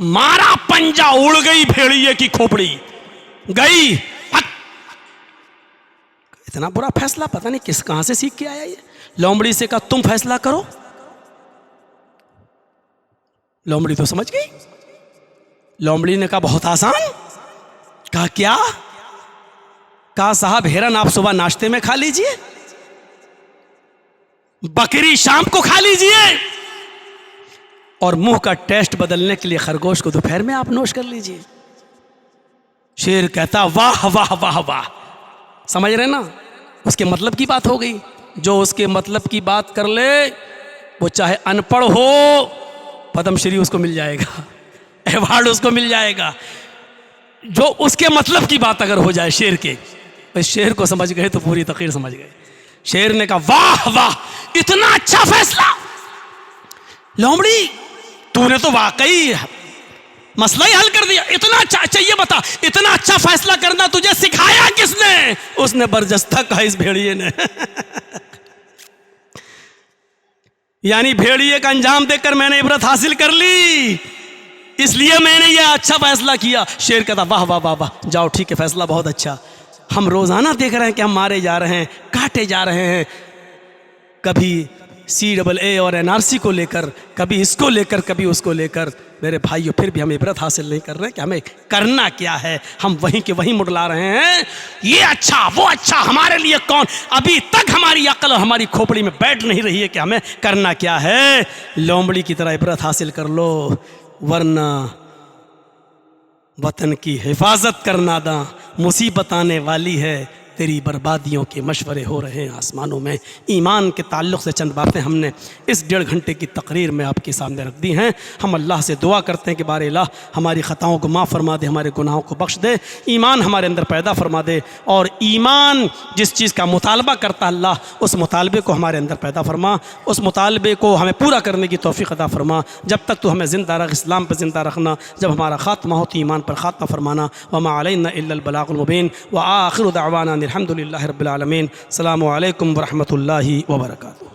मारा, पंजा उड़ गई भेड़िए की खोपड़ी गई। इतना बुरा फैसला, पता नहीं किस कहां से सीख के आया ये। लोमड़ी से कहा तुम फैसला करो, लोमड़ी तो समझ गई। लोमड़ी ने कहा बहुत आसान। कहा क्या? कहा साहब हिरन आप सुबह नाश्ते में खा लीजिए, बकरी शाम को खा लीजिए, और मुंह का टेस्ट बदलने के लिए खरगोश को दोपहर में आप नोश कर लीजिए। शेर कहता वाह वाह वाह वाह। समझ रहे ना, उसके मतलब की बात हो गई। जो उसके मतलब की बात कर ले वो चाहे अनपढ़ हो, पद्मश्री उसको मिल जाएगा, अवार्ड उसको मिल जाएगा। जो उसके मतलब की बात अगर हो जाए शेर के, तो शेर को समझ गए तो पूरी तकरीर समझ गए। शेर ने कहा वाह वाह, इतना अच्छा फैसला लोमड़ी, तूने तो वाकई मसला ही हल कर दिया। इतना अच्छा, ये बता इतना अच्छा फैसला करना तुझे सिखाया किसने? उसने बरजस्ता कहा इस भेड़िए ने। यानी भेड़िए का अंजाम देखकर मैंने इबरत हासिल कर ली, इसलिए मैंने ये अच्छा फैसला किया। शेर कहता वाह वाह वाह वाह, जाओ ठीक है, फैसला बहुत अच्छा। हम रोजाना देख रहे हैं कि हम मारे जा रहे हैं, काटे जा रहे हैं, कभी CAA और NRC को लेकर, कभी इसको लेकर, कभी उसको लेकर। मेरे भाइयों फिर भी हम इबरत हासिल नहीं कर रहे कि हमें करना क्या है। हम वहीं के वहीं मुड़ला रहे हैं, ये अच्छा वो अच्छा, हमारे लिए कौन। अभी तक हमारी अक्ल और हमारी खोपड़ी में बैठ नहीं रही है कि हमें करना क्या है। लोमड़ी की तरह इबरत हासिल कर लो, वरना वतन की हिफाजत करना दा मुसीबत आने वाली है। तेरी बर्बादियों के मशवरे हो रहे हैं आसमानों में। ईमान के ताल्लुक़ से चंद बातें हमने इस 1.5 घंटे की तकरीर में आपके सामने रख दी हैं। हम अल्लाह से दुआ करते हैं कि बारे अल्लाह हमारी ख़ताओं को माफ़ फरमा दे, हमारे गुनाहों को बख्श दे, ईमान हमारे अंदर पैदा फरमा दे, और ईमान जिस चीज़ का मुतालबा करता है अल्लाह, उस मुतालबे को हमारे अंदर पैदा फरमा, उस मुतालबे को हमें पूरा करने की तौफ़ीक़ अता फरमा। जब तक तो हमें ज़िंदा रख, इस्लाम पर ज़िंदा रखना, जब हमारा ख़ात्मा हो तो ईमान पर ख़ात्मा फरमाना। वमा अलैना इल्लल बलागुल मुबीन व आखिरु दअवाना अल्हम्दुलिल्लाहि रब्बिल आलमीन। अस्सलामु अलैकुम व रहमतुल्लाहि व बरकातुहू।